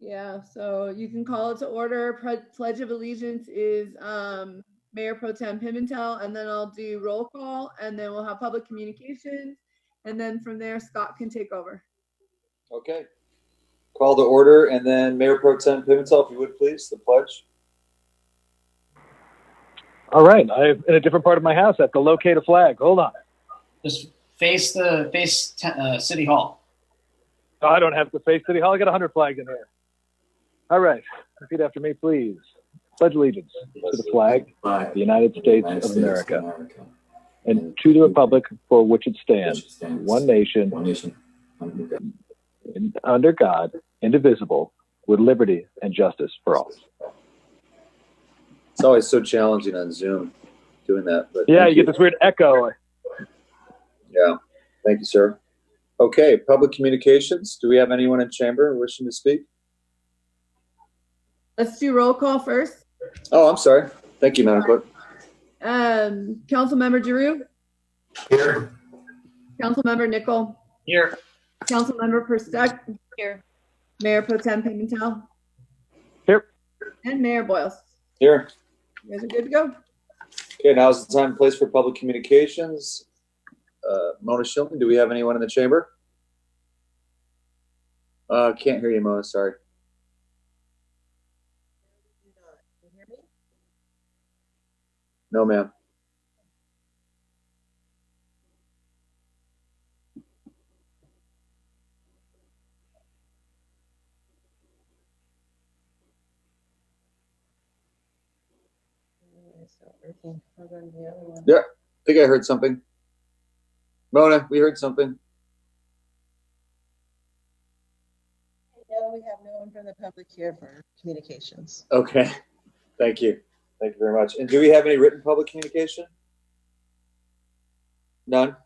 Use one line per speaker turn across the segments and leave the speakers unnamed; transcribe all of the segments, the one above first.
Yeah, so you can call it to order. Pledge of Allegiance is Mayor Pro Tem Pimentel, and then I'll do roll call, and then we'll have public communications, and then from there, Scott can take over.
Okay. Call to order, and then Mayor Pro Tem Pimentel, if you would please, the pledge.
All right, I'm in a different part of my house. I have to locate a flag. Hold on.
Just face City Hall.
Oh, I don't have to face City Hall. I got 100 flags in here. All right, repeat after me, please. Pledge allegiance to the flag of the United States of America and to the republic for which it stands, one nation, under God, indivisible, with liberty and justice for all.
It's always so challenging on Zoom doing that. But
yeah, you get this weird echo.
Yeah, thank you, sir. Okay, public communications. Do we have anyone in chamber wishing to speak?
Let's do roll call first.
Oh, I'm sorry. Thank you, Madam Clerk.
Councilmember Giroux?
Here.
Councilmember Nickel?
Here.
Councilmember Perstuck? Here. Mayor Pro Tem Pimentel?
Here.
And Mayor Boyles?
Here.
You guys are good to go.
Okay, now is the time and place for public communications. Mona Shilton, do we have anyone in the chamber? Can't hear you, Mona, sorry. No, ma'am. Yeah, I think I heard something. Mona, we heard something.
No, we have no one from the public here for communications.
Okay, thank you. Thank you very much. And do we have any written public communication? None?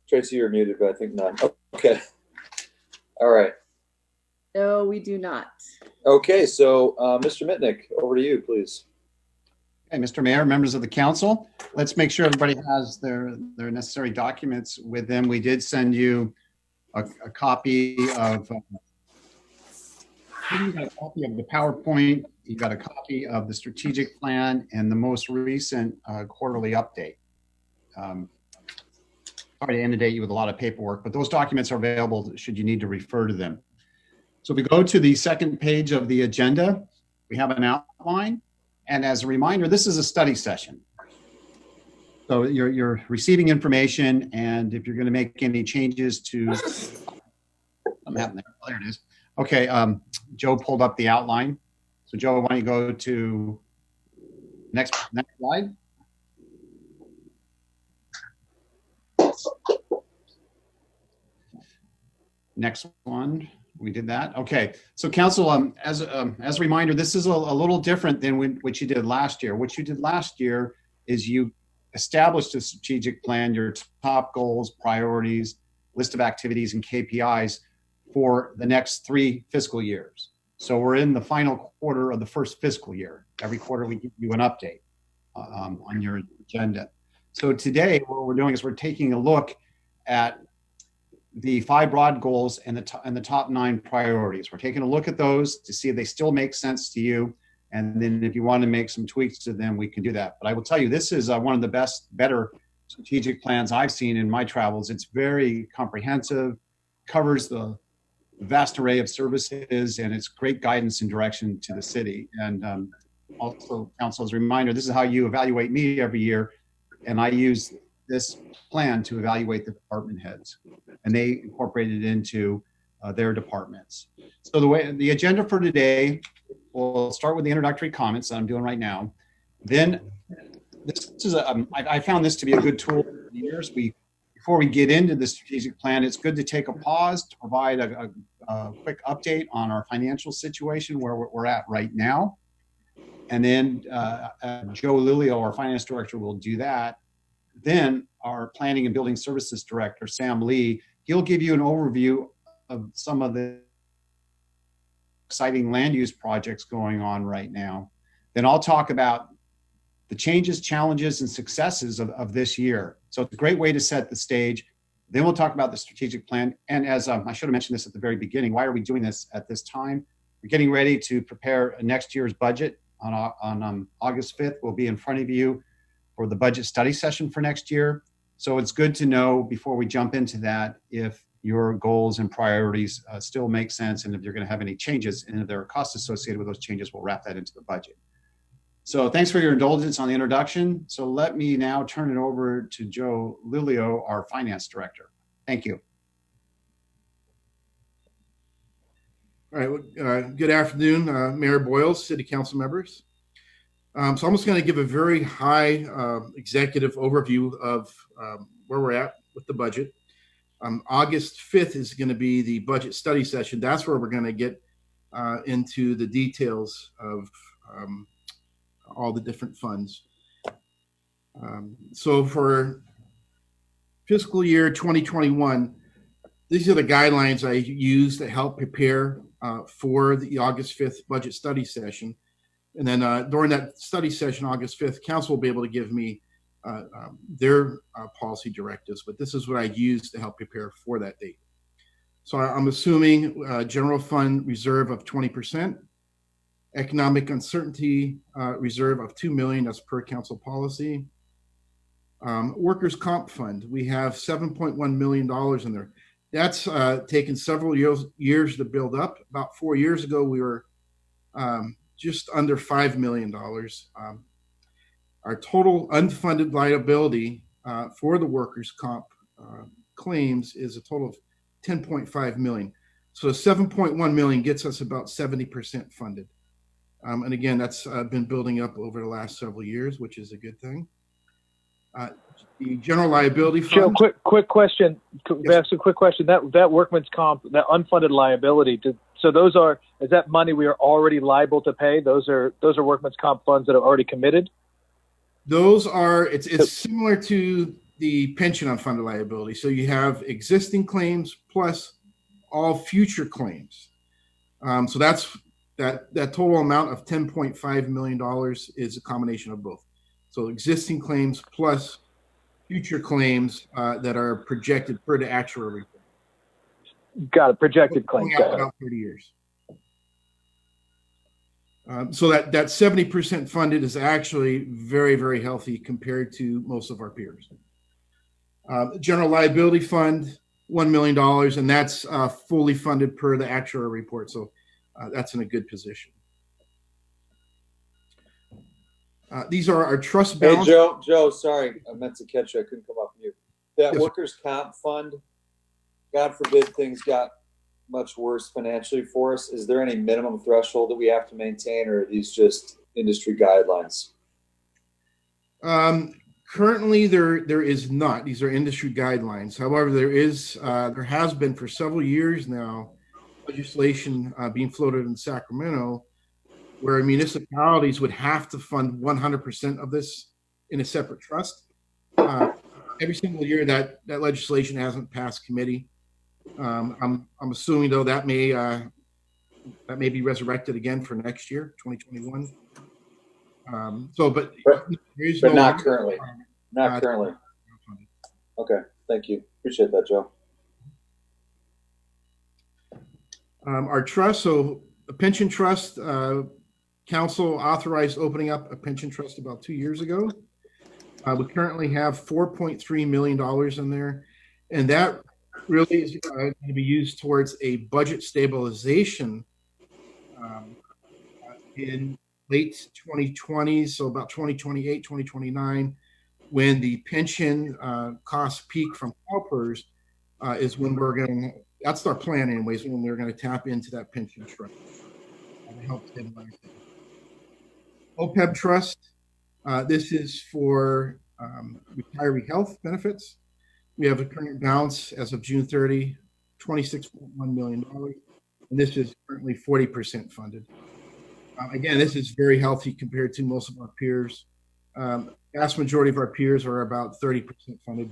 Tracy, you're muted, but I think none. Okay. All right.
No, we do not.
Okay, so Mr. Mitnick, over to you, please.
Okay, Mr. Mayor, members of the council, let's make sure everybody has their necessary documents with them. We did send you a copy of the PowerPoint. You got a copy of the strategic plan and the most recent quarterly update. Sorry to inundate you with a lot of paperwork, but those documents are available should you need to refer to them. So we go to the second page of the agenda. We have an outline. And as a reminder, this is a study session. So you're receiving information, and if you're going to make any changes to, something happened there. Oh, there it is. Okay, Joe pulled up the outline. So Joe, why don't you go to next slide? Next one. We did that. Okay. So council, as a reminder, this is a little different than what you did last year. What you did last year is you established a strategic plan, your top goals, priorities, list of activities and KPIs for the next 3 fiscal years. So we're in the final quarter of the first fiscal year. Every quarter we give you an update on your agenda. So today what we're doing is we're taking a look at the 5 broad goals and the top 9 priorities. We're taking a look at those to see if they still make sense to you. And then if you want to make some tweaks to them, we can do that. But I will tell you, this is one of the better strategic plans I've seen in my travels. It's very comprehensive, covers the vast array of services, and it's great guidance and direction to the city. And also, council, as a reminder, this is how you evaluate me every year. And I use this plan to evaluate the department heads, and they incorporate it into their departments. So the agenda for today, we'll start with the introductory comments that I'm doing right now. Then this is I found this to be a good tool for years. Before we get into the strategic plan, it's good to take a pause to provide a quick update on our financial situation, where we're at right now. And then Joe Lilio, our finance director, will do that. Then our planning and building services director, Sam Lee, he'll give you an overview of some of the exciting land use projects going on right now. Then I'll talk about the changes, challenges, and successes of this year. So it's a great way to set the stage. Then we'll talk about the strategic plan. And as I should have mentioned this at the very beginning, why are we doing this at this time? We're getting ready to prepare next year's budget on August 5th. We'll be in front of you for the budget study session for next year. So it's good to know before we jump into that if your goals and priorities still make sense, and if you're going to have any changes, and if there are costs associated with those changes, we'll wrap that into the budget. So thanks for your indulgence on the introduction. So let me now turn it over to Joe Lilio, our finance director. Thank you.
All right. Well, good afternoon, Mayor Boyles, City Council members. So I'm just going to give a very high executive overview of where we're at with the budget. August 5th is going to be the budget study session. That's where we're going to get into the details of all the different funds. So for fiscal year 2021, these are the guidelines I use to help prepare for the August 5th budget study session. And then during that study session, August 5th, council will be able to give me their policy directives, but this is what I use to help prepare for that date. So I'm assuming general fund reserve of 20%, economic uncertainty reserve of $2 million, that's per council policy. Workers' comp fund, we have $7.1 million in there. That's taken several years to build up. About 4 years ago, we were just under $5 million. Our total unfunded liability for the workers' comp claims is a total of $10.5 million. So 7.1 million gets us about 70% funded. And again, that's been building up over the last several years, which is a good thing. The general liability fund.
Joe, quick question.
Yes.
Ask a quick question. That workman's comp, that unfunded liability. So is that money we are already liable to pay? Those are workman's comp funds that are already committed.
Those are. It's similar to the pension unfunded liability. So you have existing claims plus all future claims. So that's that total amount of $10.5 million is a combination of both. So existing claims plus future claims that are projected per the actuary report.
Got it. Projected claims.
Going out about 30 years. So that 70% funded is actually very, very healthy compared to most of our peers. General liability fund, $1 million, and that's fully funded per the actuary report. So that's in a good position. These are our trust balance.
Hey, Joe, sorry, I meant to catch you. I couldn't come off mute. That
Yes.
workers' comp fund, God forbid things got much worse financially for us. Is there any minimum threshold that we have to maintain, or are these just industry guidelines?
Currently, there is not. These are industry guidelines. However, there has been for several years now legislation being floated in Sacramento where municipalities would have to fund 100% of this in a separate trust. Every single year that legislation hasn't passed committee. I'm assuming though that may be resurrected again for next year, 2021.
But not currently. Not currently. Okay, thank you. Appreciate that, Joe.
Our trust, so a pension trust, council authorized opening up a pension trust about 2 years ago. We currently have $4.3 million in there, and that really is going to be used towards a budget stabilization in late 2020, so about 2028, 2029, when the pension costs peak from CalPERS is when we're going to, that's our plan anyways, when we're going to tap into that pension trust and help stabilize it. OPEB trust, this is for retiree health benefits. We have a current balance as of June 30, $26.1 million. And this is currently 40% funded. Again, this is very healthy compared to most of our peers. Vast majority of our peers are about 30% funded.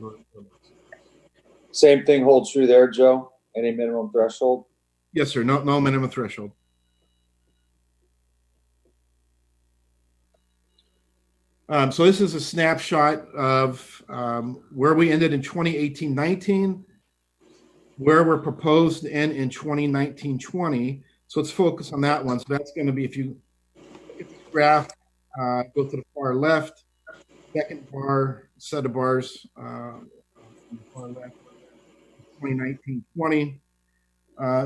Same thing holds true there, Joe? Any minimum threshold?
Yes, sir. No minimum threshold. So this is a snapshot of where we ended in 2018-19, where we're proposed to end in 2019-20. So let's focus on that one. So that's going to be, if you look at this graph, go to the far left, second bar, set of bars, from the far left, 2019-20.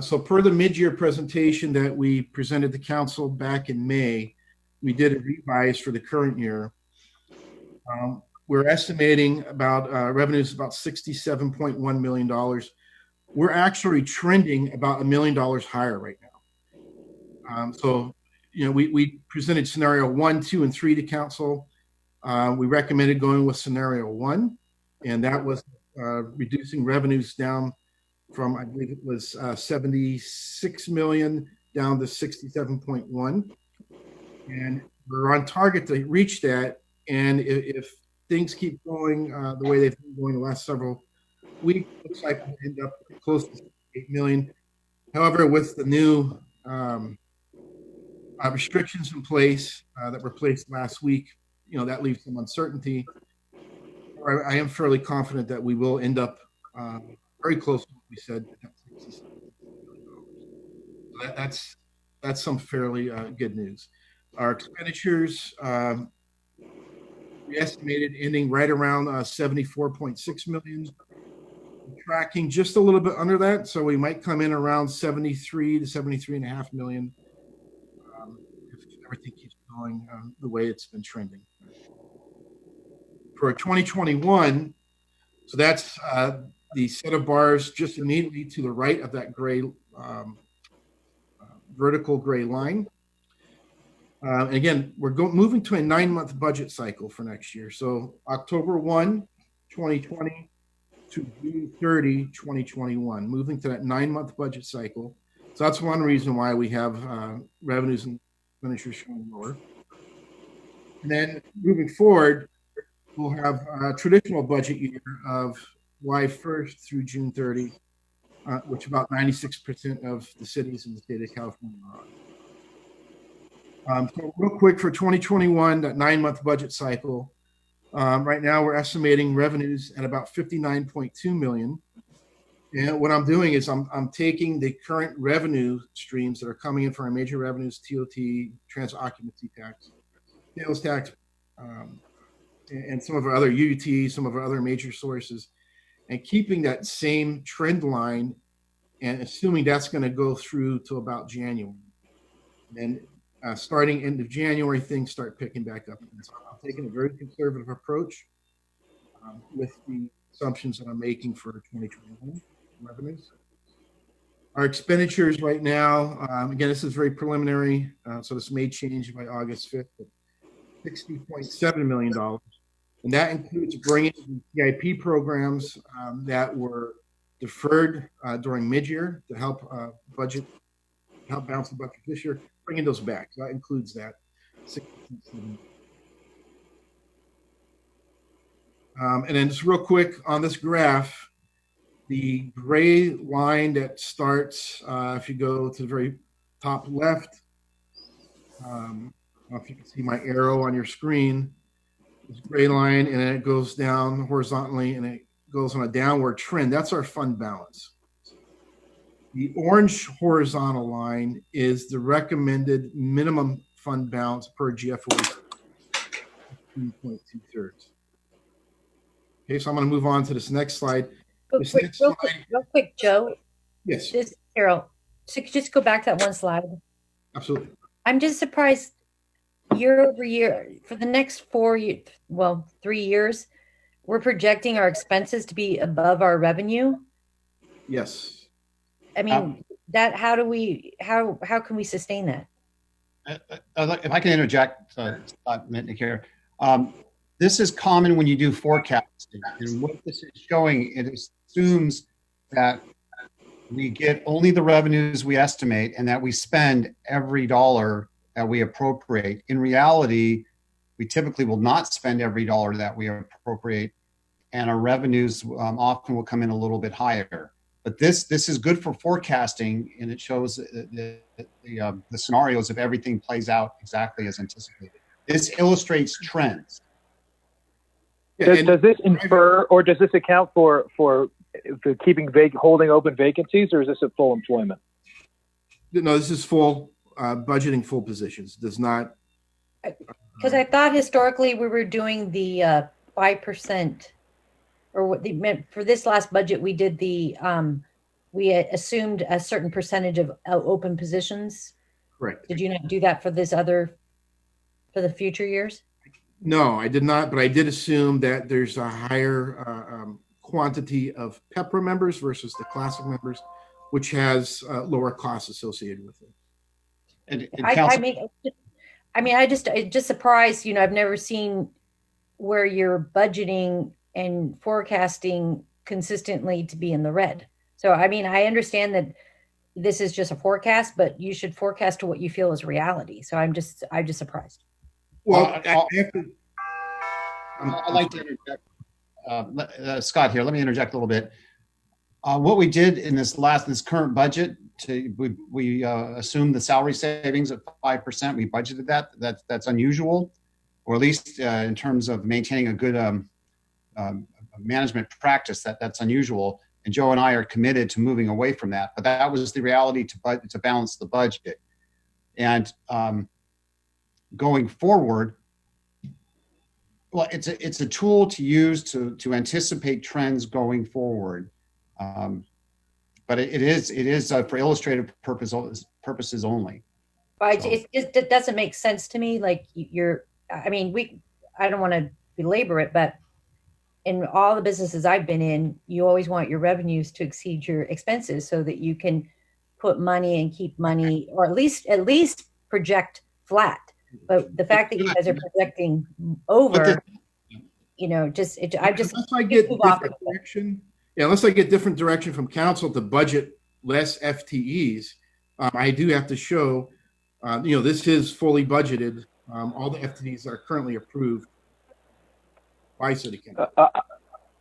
So per the mid-year presentation that we presented to council back in May, we did a revise for the current year. We're estimating about revenues about $67.1 million. We're actually trending about $1 million higher right now. So, you know, we presented scenario 1, 2, and 3 to council. We recommended going with scenario 1, and that was reducing revenues down from, I believe it was 76 million down to 67.1. And we're on target to reach that. And if things keep going the way they've been going the last several weeks, looks like we'll end up close to 8 million. However, with the new restrictions in place that were placed last week, you know, that leaves some uncertainty. I am fairly confident that we will end up very close to what we said. So that's some fairly good news. Our expenditures, we estimated ending right around 74.6 million. We're tracking just a little bit under that, so we might come in around 73 to 73.5 million if everything keeps going the way it's been trending. For 2021, so that's the set of bars just immediately to the right of that gray vertical gray line. And again, we're moving to a 9-month budget cycle for next year. So October 1, 2020 to June 30, 2021, moving to that 9-month budget cycle. So that's one reason why we have revenues and expenditures showing lower. And then moving forward, we'll have a traditional budget year of July 1st through June 30, which about 96% of the cities in the state of California are on. So real quick for 2021, that 9-month budget cycle, right now we're estimating revenues at about 59.2 million. And what I'm doing is I'm taking the current revenue streams that are coming in for our major revenues, TOT, transit occupancy tax, sales tax, and some of our other UUT, some of our other major sources, and keeping that same trend line and assuming that's going to go through to about January. And starting end of January, things start picking back up. And so I'm taking a very conservative approach with the assumptions that I'm making for 2021 revenues. Our expenditures right now, again, this is very preliminary, so this may change by August 5th, but $60.7 million. And that includes bringing the CIP programs that were deferred during mid-year to help balance the budget this year, bringing those back. So that includes that. And then just real quick on this graph, the gray line that starts, if you go to the very top left, I don't know if you can see my arrow on your screen, this gray line, and then it goes down horizontally and it goes on a downward trend. That's our fund balance. The orange horizontal line is the recommended minimum fund balance per GFOA, 2.2/3. Okay, so I'm going to move on to this next slide.
Real quick, Joe.
Yes.
Just Carol. So just go back to that one slide.
Absolutely.
I'm just surprised year over year for the next 3 years, we're projecting our expenses to be above our revenue.
Yes.
I mean, how can we sustain that?
If I can interject, Scott Mitnick here. This is common when you do forecasting. And what this is showing, it assumes that we get only the revenues we estimate and that we spend every dollar that we appropriate. In reality, we typically will not spend every dollar that we appropriate, and our revenues often will come in a little bit higher. But this is good for forecasting, and it shows the scenarios if everything plays out exactly as anticipated. This illustrates trends.
Yeah,
Does this infer, or does this account for keeping holding open vacancies, or is this at full employment?
no, this is full budgeting full positions. Does not.
Because I thought historically we were doing the 5%, or what for this last budget we did the we assumed a certain percentage of open positions.
Correct.
Did you not do that for for the future years?
No, I did not, but I did assume that there's a higher quantity of PEPRA members versus the classic members, which has lower costs associated with it.
And
It just surprised, I've never seen where you're budgeting and forecasting consistently to be in the red. So, I understand that this is just a forecast, but you should forecast to what you feel is reality. So I'm just surprised.
Well,
I'd like to interject. Scott here, let me interject a little bit. What we did in this current budget, we assumed the salary savings at 5%. We budgeted that. That's unusual, or at least in terms of maintaining a good management practice. That's unusual. And Joe and I are committed to moving away from that. But that was the reality to balance the budget. And going forward, well, it's a tool to use to anticipate trends going forward. But it is for illustrative purposes only.
But it doesn't make sense to me. Like I don't want to belabor it, but in all the businesses I've been in, you always want your revenues to exceed your expenses so that you can put money and keep money, or at least project flat. But the fact that you guys are projecting over, unless
I get different direction. Yeah, unless I get different direction from council to budget less FTEs, I do have to show, this is fully budgeted. All the FTEs are currently approved by city council.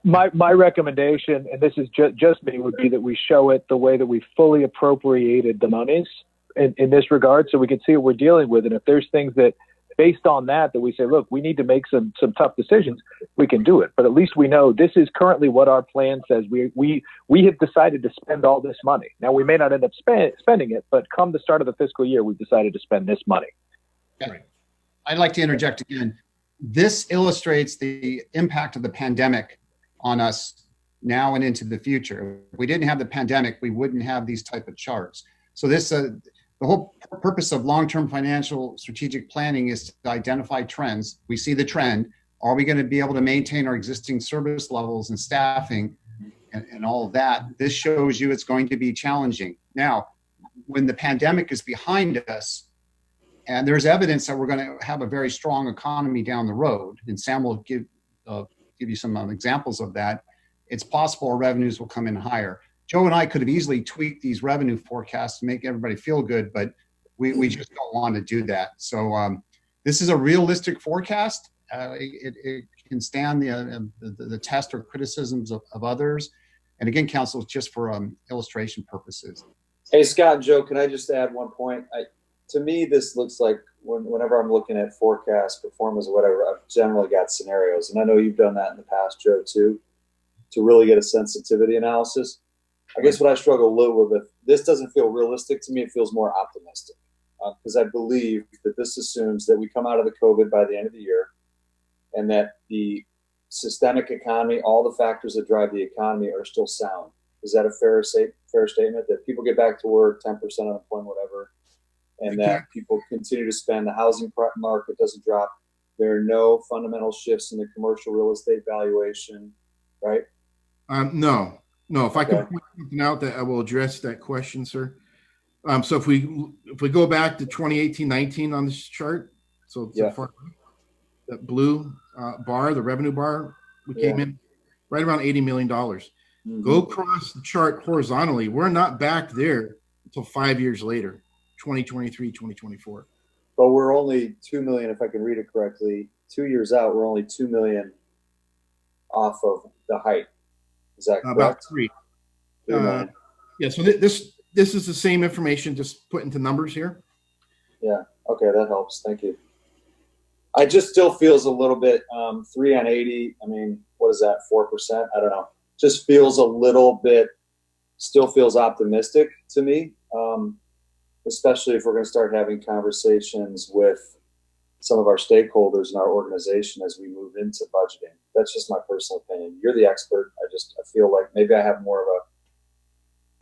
My recommendation, and this is just me, would be that we show it the way that we fully appropriated the monies in this regard, so we can see what we're dealing with. And if there's things that, based on that we say, look, we need to make some tough decisions, we can do it. But at least we know this is currently what our plan says. We have decided to spend all this money. Now, we may not end up spending it, but come the start of the fiscal year, we've decided to spend this money.
Right. I'd like to interject again. This illustrates the impact of the pandemic on us now and into the future. If we didn't have the pandemic, we wouldn't have these type of charts. So this, the whole purpose of long-term financial strategic planning is to identify trends. We see the trend. Are we going to be able to maintain our existing service levels and staffing and all of that? This shows you it's going to be challenging. Now, when the pandemic is behind us, and there's evidence that we're going to have a very strong economy down the road, and Sam will give you some examples of that, it's possible our revenues will come in higher. Joe and I could have easily tweaked these revenue forecasts to make everybody feel good, but we just don't want to do that. So this is a realistic forecast. It can stand the test or criticisms of others. And again, council, it's just for illustration purposes.
Hey, Scott and Joe, can I just add one point? To me, this looks like whenever I'm looking at forecast, performance, or whatever, I've generally got scenarios. And I know you've done that in the past, Joe, too, to really get a sensitivity analysis. I guess what I struggle a little with, this doesn't feel realistic to me. It feels more optimistic because I believe that this assumes that we come out of the COVID by the end of the year and that the systemic economy, all the factors that drive the economy are still sound. Is that a fair statement? That people get back to work, 10% unemployment, whatever, and that people continue to spend, the housing market doesn't drop. There are no fundamental shifts in the commercial real estate valuation, right?
No. If I can point something out that I will address that question, sir. So if we go back to 2018-19 on this chart, so that blue bar, the revenue bar, we came in right around $80 million. Mm-hmm. Go across the chart horizontally. We're not back there until 5 years later, 2023, 2024.
But we're only 2 million, if I can read it correctly. 2 years out, we're only 2 million off of the height. Is that correct?
About 3. Yeah. So this is the same information, just put into numbers here.
Yeah. Okay, that helps. Thank you. I just still feels a little bit 3 on 80. I mean, what is that? 4%? I don't know. Just feels a little bit. Still feels optimistic to me, especially if we're going to start having conversations with some of our stakeholders in our organization as we move into budgeting. That's just my personal opinion. You're the expert. I feel like maybe I have more of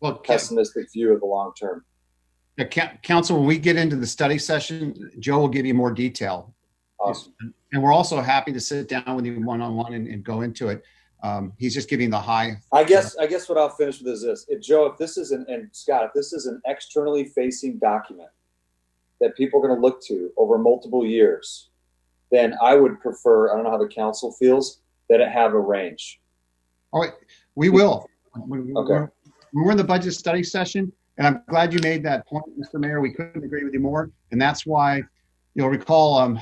a pessimistic view of the long term.
Council, when we get into the study session, Joe will give you more detail.
Awesome.
And we're also happy to sit down with you one-on-one and go into it. He's just giving the high.
I guess what I'll finish with is this. Joe, if this is and Scott, if this is an externally facing document that people are going to look to over multiple years, then I would prefer, I don't know how the council feels, that it have a range.
Oh, we will.
Okay.
We're in the budget study session, and I'm glad you made that point, Mr. Mayor. We couldn't agree with you more. And that's why, you'll recall,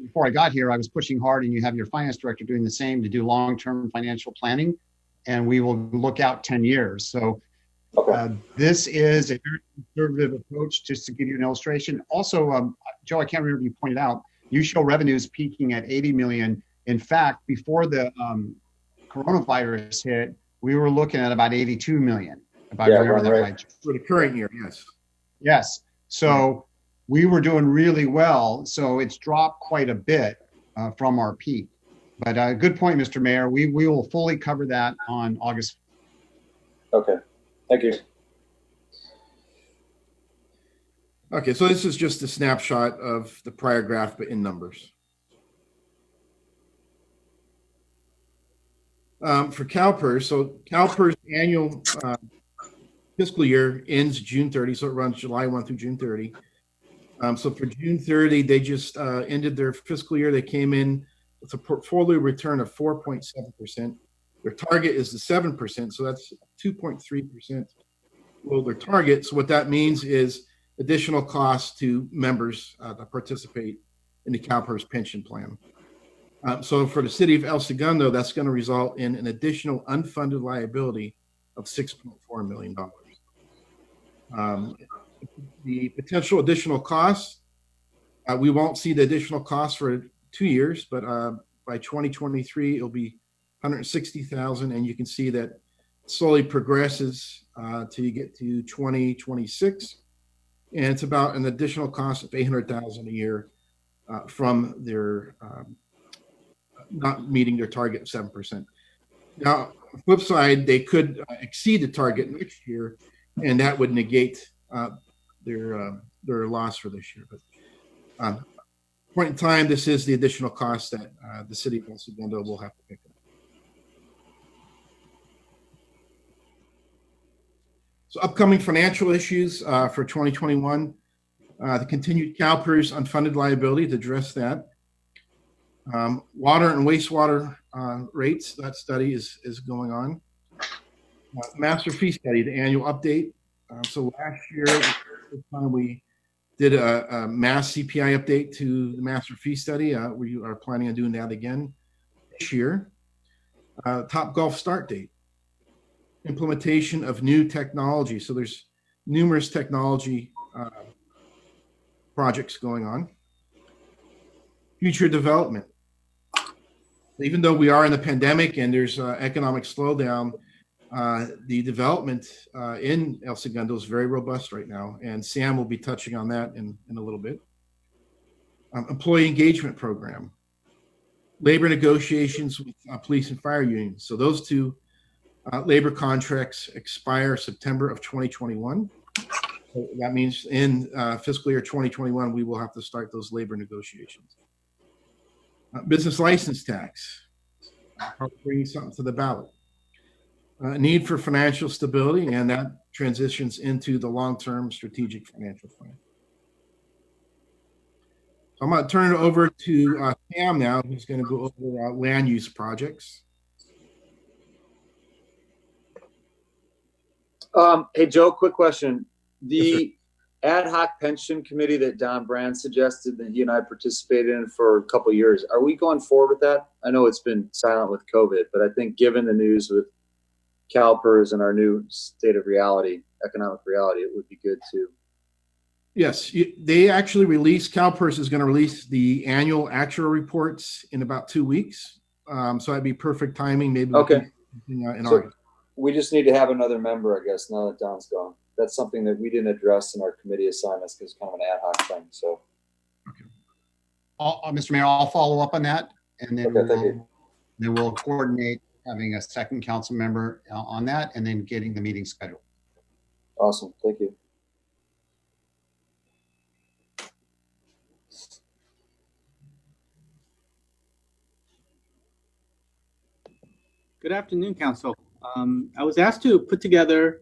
before I got here, I was pushing hard, and you have your finance director doing the same to do long-term financial planning, and we will look out 10 years. So this is a very conservative approach, just to give you an illustration. Also, Joe, I can't remember if you pointed out, you show revenues peaking at 80 million. In fact, before the coronavirus hit, we were looking at about 82 million. If I remember that right.
For the current year, yes.
Yes. So we were doing really well. So it's dropped quite a bit from our peak. But good point, Mr. Mayor. We will fully cover that on August.
Okay. Thank you.
Okay, so this is just a snapshot of the prior graph, but in numbers. For CalPERS, so CalPERS annual fiscal year ends June 30, so it runs July 1 through June 30. So for June 30, they just ended their fiscal year. They came in with a portfolio return of 4.7%. Their target is the 7%, so that's 2.3% below their target. So what that means is additional costs to members that participate in the CalPERS pension plan. So for the city of El Segundo, that's going to result in an additional unfunded liability of $6.4 million. The potential additional costs, we won't see the additional costs for 2 years, but by 2023, it'll be $160,000, and you can see that it slowly progresses till you get to 2026, and it's about an additional cost of $800,000 a year from their not meeting their target of 7%. Now, on the flip side, they could exceed the target next year, and that would negate their loss for this year. But point in time, this is the additional cost that the city of El Segundo will have to pick up. So upcoming financial issues for 2021, the continued CalPERS unfunded liability, to address that. Water and wastewater rates, that study is going on. Master fee study, the annual update. So last year, the time we did a mass CPI update to the master fee study. We are planning on doing that again this year. Top golf start date. Implementation of new technology. So there's numerous technology projects going on. Future development. Even though we are in the pandemic and there's economic slowdown, the development in El Segundo is very robust right now, and Sam will be touching on that in a little bit. Employee engagement program, labor negotiations with police and fire unions. So those two labor contracts expire September of 2021. So that means in fiscal year 2021, we will have to start those labor negotiations. Business license tax, bringing something to the ballot. Need for financial stability, and that transitions into the long-term strategic financial plan. So I'm going to turn it over to Pam now, who's going to go over land use projects.
Hey, Joe, quick question. The
Yes,
ad hoc pension committee that Don Brand suggested that he and I participated in for a couple of years, are we going forward with that? I know it's been silent with COVID, but I think given the news with CalPERS and our new state of reality, economic reality, it would be good to.
Yes, they actually CalPERS is going to release the annual actual reports in about 2 weeks. So that'd be perfect timing. Maybe we
Okay.
can, in
So
August.
we just need to have another member, I guess, now that Don's gone. That's something that we didn't address in our committee assignments because it's kind of an ad hoc thing. So,
Mr. Mayor, I'll follow up on that, and then
Okay, thank you.
we'll coordinate having a second council member on that, and then getting the meeting scheduled.
Awesome. Thank you.
Good afternoon, Council. I was asked to put together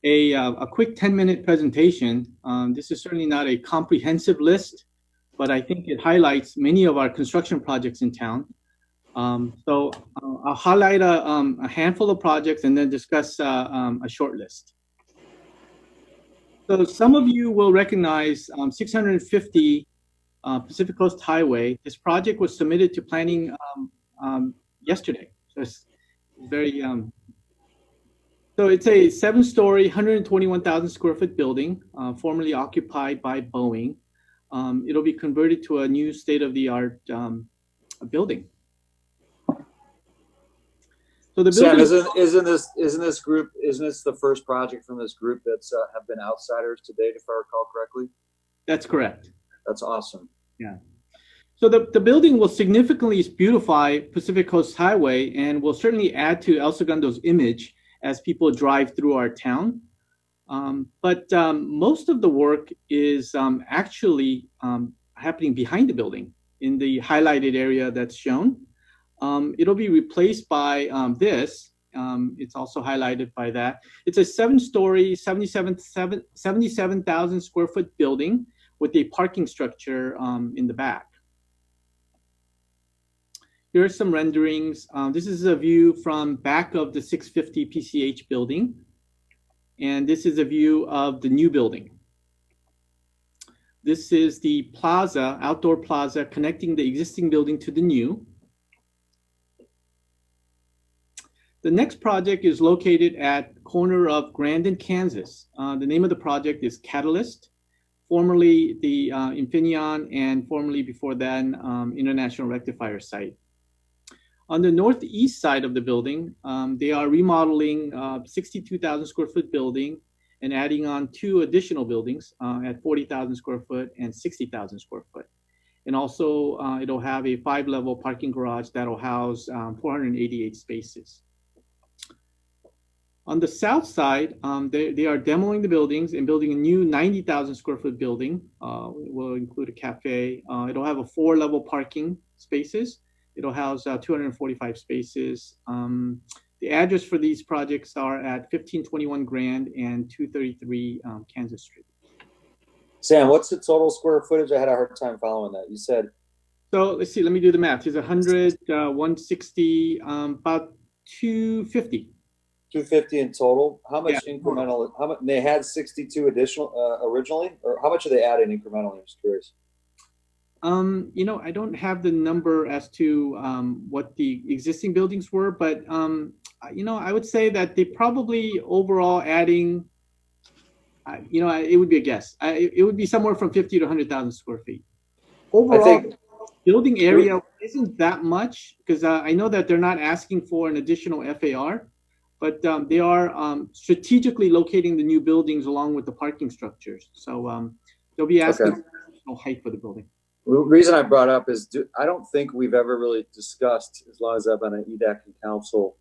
a quick 10-minute presentation. This is certainly not a comprehensive list, but I think it highlights many of our construction projects in town. So I'll highlight a handful of projects and then discuss a short list. So some of you will recognize 650 Pacific Coast Highway. This project was submitted to planning yesterday. So it's very, so it's a 7-story, 121,000 square foot building, formerly occupied by Boeing. It'll be converted to a new state-of-the-art building. So the building,
Sam, isn't this the first project from this group that's have been outsiders to date, if I recall correctly?
that's correct.
That's awesome.
Yeah. So the building will significantly beautify Pacific Coast Highway and will certainly add to El Segundo's image as people drive through our town. But most of the work is actually happening behind the building in the highlighted area that's shown. It'll be replaced by this. It's also highlighted by that. It's a 7-story, 77,000 square foot building with a parking structure in the back. Here are some renderings. This is a view from back of the 650 PCH building. And this is a view of the new building. This is the plaza, outdoor plaza, connecting the existing building to the new. The next project is located at corner of Grand and Kansas. The name of the project is Catalyst, formerly the Infineon, and formerly before then, International Rectifier site. On the northeast side of the building, they are remodeling 62,000 square foot building and adding on 2 additional buildings at 40,000 square foot and 60,000 square foot. And also it'll have a 5-level parking garage that'll house 488 spaces. On the south side, they are demoing the buildings and building a new 90,000 square foot building. It will include a cafe. It'll have a 4-level parking spaces. It'll house 245 spaces. The address for these projects are at 1521 Grand and 233 Kansas Street.
Sam, what's the total square footage? I had a hard time following that. You said.
So let's see, let me do the math. It's 100, 160, about 250.
250 in total. How much incremental? How much? They had 62 additional originally, or how much are they adding incrementally? I'm just curious.
You know, I don't have the number as to what the existing buildings were, but you know, I would say that they probably overall adding, you know, it would be a guess. It would be somewhere from 50 to 100,000 square feet. Overall, I think building area isn't that much because I know that they're not asking for an additional FAR, but they are strategically locating the new buildings along with the parking structures. So they'll be asking for additional height for the building.
The reason I brought up is I don't think we've ever really discussed, as long as I've been an EDAC and council,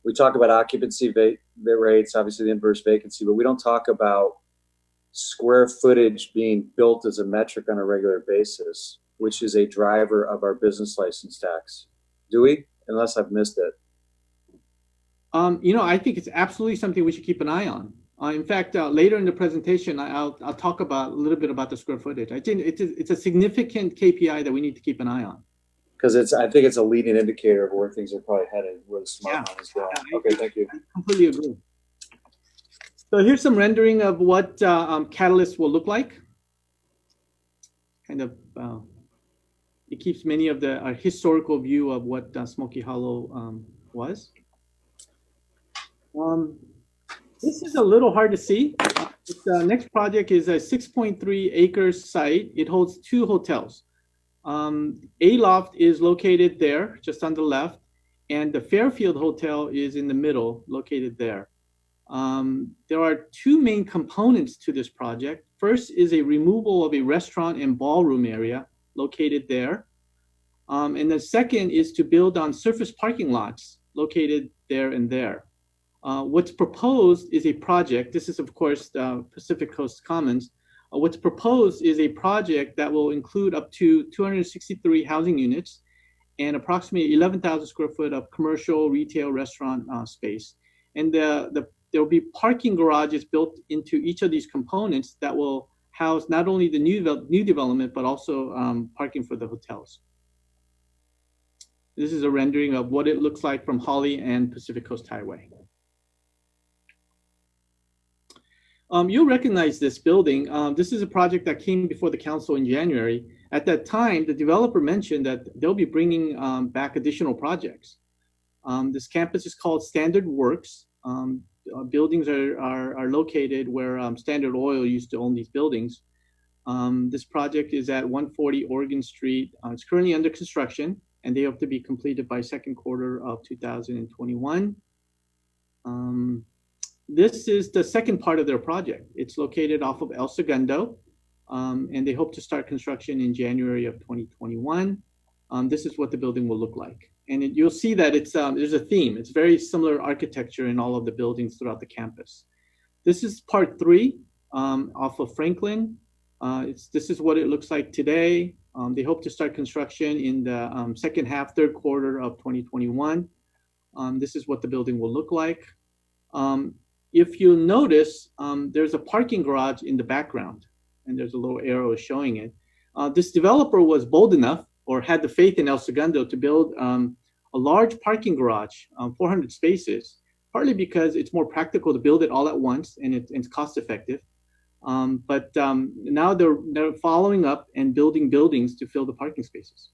we talk about occupancy rates, obviously the inverse vacancy, but we don't talk about square footage being built as a metric on a regular basis, which is a driver of our business license tax. Do we? Unless I've missed it.
You know, I think it's absolutely something we should keep an eye on. In fact, later in the presentation, I'll talk about a little bit about the square footage. I think it's a significant KPI that we need to keep an eye on. Because I think it's a leading indicator of where things are probably headed, where the smart money is going. Okay, thank you. I completely agree. So here's some rendering of what Catalyst will look like. Kind of, it keeps many of the historical view of what Smoky Hollow was. This is a little hard to see. The next project is a 6.3 acres site. It holds 2 hotels. Aloft is located there, just on the left, and the Fairfield Hotel is in the middle, located there. There are 2 main components to this project. First is a removal of a restaurant and ballroom area located there. And the second is to build on surface parking lots located there and there. What's proposed is a project. This is, of course, the Pacific Coast Commons. What's proposed is a project that will include up to 263 housing units and approximately 11,000 square foot of commercial, retail, restaurant space. And there will be parking garages built into each of these components that will house not only the new development, but also parking for the hotels. This is a rendering of what it looks like from Holly and Pacific Coast Highway. You'll recognize this building. This is a project that came before the council in January. At that time, the developer mentioned that they'll be bringing back additional projects. This campus is called Standard Works. Buildings are located where Standard Oil used to own these buildings. This project is at 140 Oregon Street. It's currently under construction, and they hope to be completed by second quarter of 2021. This is the second part of their project. It's located off of El Segundo, and they hope to start construction in January of 2021. This is what the building will look like. And you'll see that there's a theme. It's very similar architecture in all of the buildings throughout the campus. This is part 3 off of Franklin. This is what it looks like today. They hope to start construction in the second half, third quarter of 2021. This is what the building will look like. If you notice, there's a parking garage in the background, and there's a little arrow showing it. This developer was bold enough, or had the faith in El Segundo, to build a large parking garage, 400 spaces, partly because it's more practical to build it all at once, and it's cost effective. But now they're following up and building buildings to fill the parking spaces.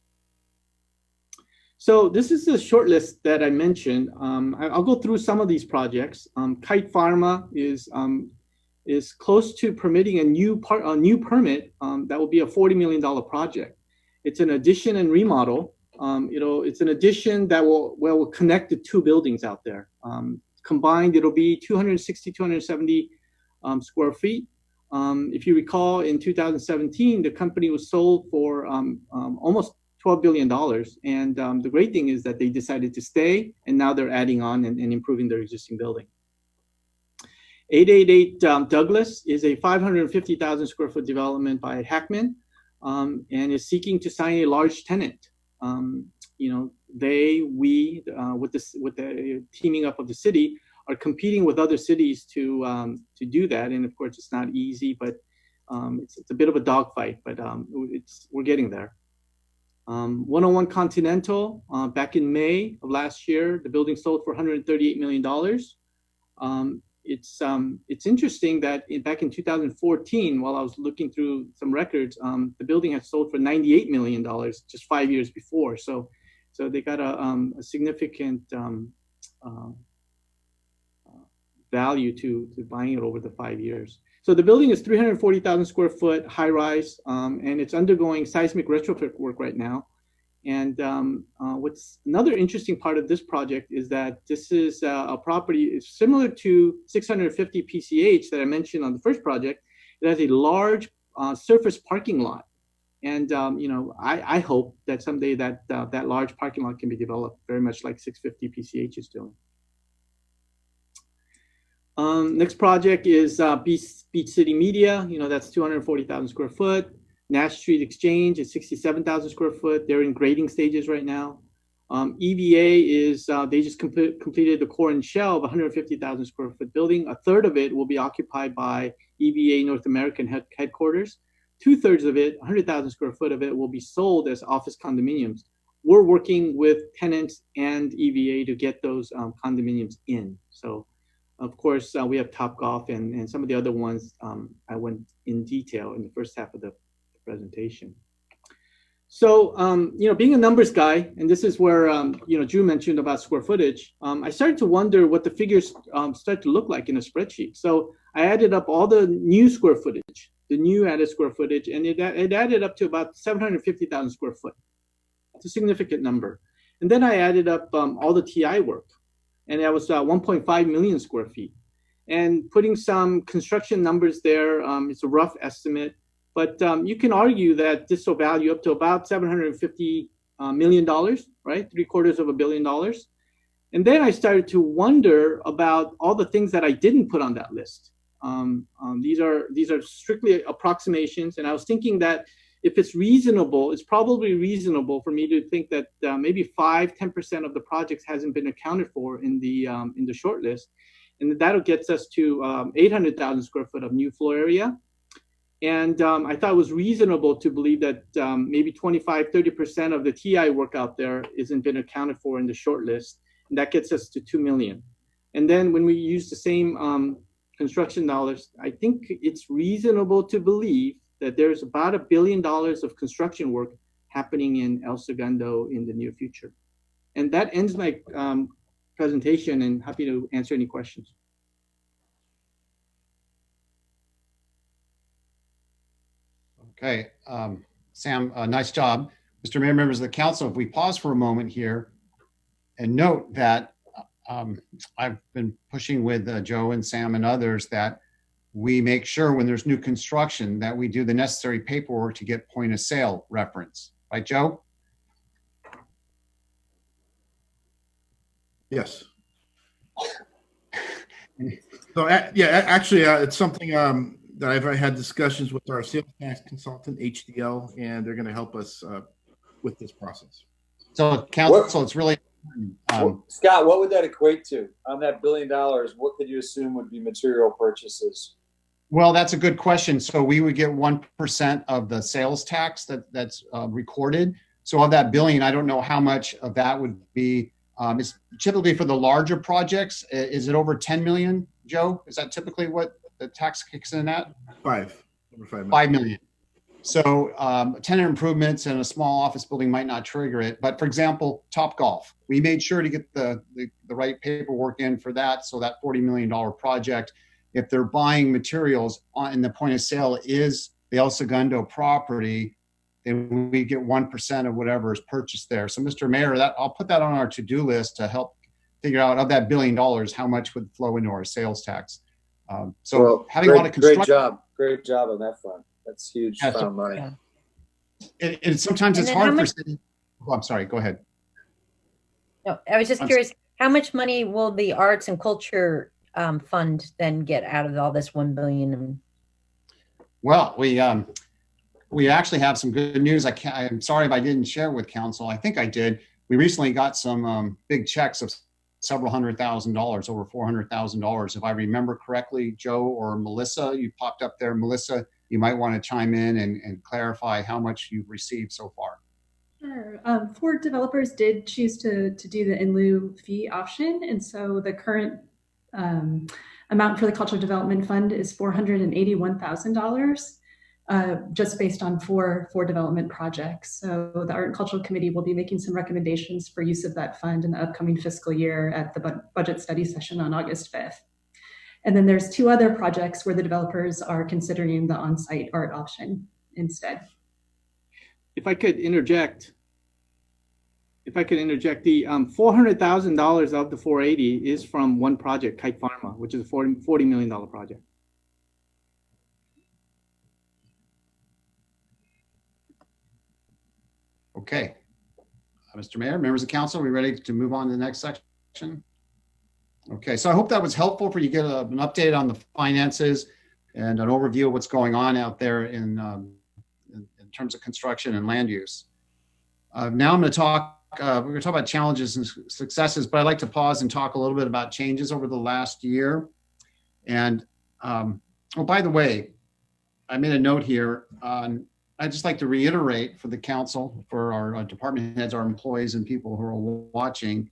So this is the short list that I mentioned. I'll go through some of these projects. Kite Pharma is close to permitting a new permit that will be a $40 million project. It's an addition and remodel. It's an addition that will connect the 2 buildings out there. Combined, it'll be 260, 270 square feet. If you recall, in 2017, the company was sold for almost $12 billion. And the great thing is that they decided to stay, and now they're adding on and improving their existing building. 888 Douglas is a 550,000 square foot development by Hackman, and is seeking to sign a large tenant. With the teaming up of the city, are competing with other cities to do that. And of course, it's not easy, but it's a bit of a dogfight, but we're getting there. 101 Continental, back in May of last year, the building sold for $138 million. It's interesting that back in 2014, while I was looking through some records, the building had sold for $98 million just 5 years before. So they got a significant value to buying it over the 5 years. So the building is 340,000 square foot high rise, and it's undergoing seismic retrofit work right now. And what's another interesting part of this project is that this is a property is similar to 650 PCH that I mentioned on the first project. It has a large surface parking lot. And I hope that someday that large parking lot can be developed very much like 650 PCH is doing. Next project is Beach City Media. That's 240,000 square foot. Nash Street Exchange is 67,000 square foot. They're in grading stages right now. EVA is, they just completed the core and shell of 150,000 square foot building. A third of it will be occupied by EVA North American headquarters. 2/3 of it, 100,000 square foot of it, will be sold as office condominiums. We're working with tenants and EVA to get those condominiums in. So, of course, we have Topgolf and some of the other ones I went in detail in the first half of the presentation. So, being a numbers guy, and this is where, Drew mentioned about square footage, I started to wonder what the figures start to look like in a spreadsheet. So I added up all the new square footage, the new added square footage, and it added up to about 750,000 square foot. It's a significant number. And then I added up all the TI work, and that was 1.5 million square feet. And putting some construction numbers there, it's a rough estimate, but you can argue that this will value up to about $750 million, right? $750 million. And then I started to wonder about all the things that I didn't put on that list. These are strictly approximations, and I was thinking that if it's reasonable, it's probably reasonable for me to think that maybe 5-10% of the projects hasn't been accounted for in the short list, and that'll get us to 800,000 square foot of new floor area. And I thought it was reasonable to believe that maybe 25-30% of the TI work out there isn't been accounted for in the short list, and that gets us to 2 million. And then when we use the same construction dollars, I think it's reasonable to believe that there's about $1 billion of construction work happening in El Segundo in the near future. And that ends my presentation, and happy to answer any questions.
Okay, Sam, nice job. Mr. Mayor, members of the council, if we pause for a moment here and note that I've been pushing with Joe and Sam and others that we make sure when there's new construction that we do the necessary paperwork to get point of sale reference. Right, Joe?
Yes. So, actually, it's something that I've had discussions with our sales tax consultant, HDL, and they're going to help us with this process.
So, council, it's really
Scott, what would that equate to on that $1 billion? What could you assume would be material purchases?
Well, that's a good question. So we would get 1% of the sales tax that's recorded. So of that $1 billion, I don't know how much of that would be. It's typically for the larger projects. Is it over 10 million, Joe? Is that typically what the tax kicks in at?
Over 5 million.
5 million. So tenant improvements in a small office building might not trigger it. But for example, Topgolf, we made sure to get the right paperwork in for that. So that $40 million project, if they're buying materials in the point of sale is the El Segundo property, then we get 1% of whatever is purchased there. So Mr. Mayor, I'll put that on our to-do list to help figure out of that $1 billion, how much would flow into our sales tax. Having a lot of construction.
Great job on that front. That's huge amount of money.
And sometimes it's hard for city. Oh, I'm sorry, go ahead.
No, I was just curious, how much money will the arts and culture fund then get out of all this 1 billion?
Well, we actually have some good news. I'm sorry if I didn't share it with council. I think I did. We recently got some big checks of several $100,000, over $400,000. If I remember correctly, Joe or Melissa, you popped up there. Melissa, you might want to chime in and clarify how much you've received so far.
Sure. 4 developers did choose to do the in lieu fee option. And so the current amount for the Cultural Development Fund is $481,000, just based on four development projects. So the Art and Cultural Committee will be making some recommendations for use of that fund in the upcoming fiscal year at the budget study session on August 5th. And then there's 2 other projects where the developers are considering the on-site art option instead.
If I could interject, the $400,000 of the 480 is from one project, Kite Pharma, which is a $40 million project.
Okay. Mr. Mayor, members of council, are we ready to move on to the next section? Okay, so I hope that was helpful for you to get an update on the finances and an overview of what's going on out there in terms of construction and land use. Now I'm going to talk, we're going to talk about challenges and successes, but I'd like to pause and talk a little bit about changes over the last year. And, oh, by the way, I made a note here on, I'd just like to reiterate for the council, for our department heads, our employees and people who are watching,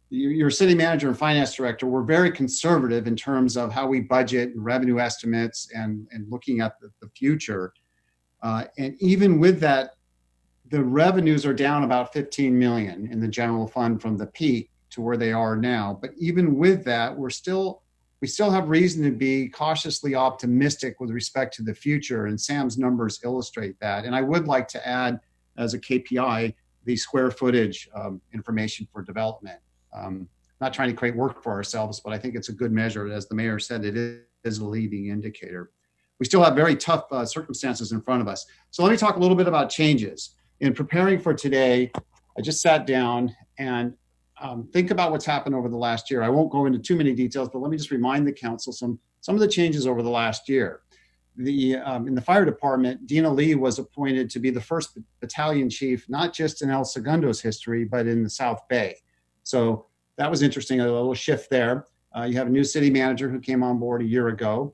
your city manager and finance director, we're very conservative in terms of how we budget and revenue estimates and looking at the future. And even with that, the revenues are down about 15 million in the general fund from the peak to where they are now. But even with that, we're still we still have reason to be cautiously optimistic with respect to the future, and Sam's numbers illustrate that. And I would like to add as a KPI the square footage information for development. Not trying to create work for ourselves, but I think it's a good measure. As the mayor said, it is a leading indicator. We still have very tough circumstances in front of us. So let me talk a little bit about changes. In preparing for today, I just sat down and think about what's happened over the last year. I won't go into too many details, but let me just remind the council some of the changes over the last year. In the fire department, Dina Lee was appointed to be the first battalion chief, not just in El Segundo's history, but in the South Bay. So that was interesting, a little shift there. You have a new city manager who came on board a year ago.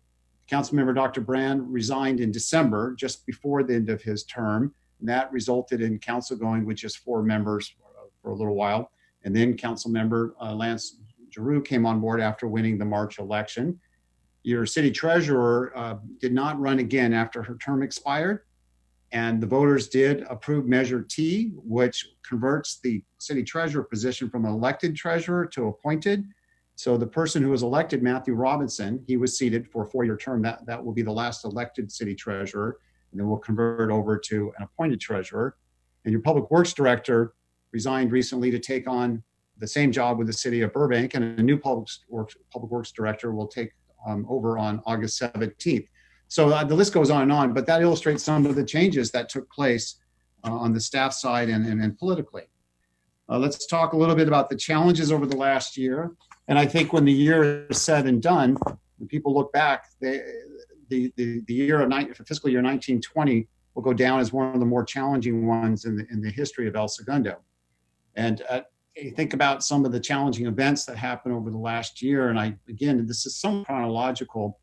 Councilmember Dr. Brand resigned in December, just before the end of his term. And that resulted in council going with just 4 members for a little while. And then Councilmember Lance Giroux came on board after winning the March election. Your city treasurer did not run again after her term expired. And the voters did approve Measure T, which converts the city treasurer position from elected treasurer to appointed. So the person who was elected, Matthew Robinson, he was seated for a 4-year term. That will be the last elected city treasurer. And then we'll convert over to an appointed treasurer. And your public works director resigned recently to take on the same job with the city of Burbank. And a new public works director will take over on August 17th. So the list goes on, but that illustrates some of the changes that took place on the staff side and politically. Let's talk a little bit about the challenges over the last year. And I think when the year is said and done, when people look back, the year of fiscal year 1920 will go down as one of the more challenging ones in the history of El Segundo. And you think about some of the challenging events that happened over the last year. And again, this is somewhat chronological.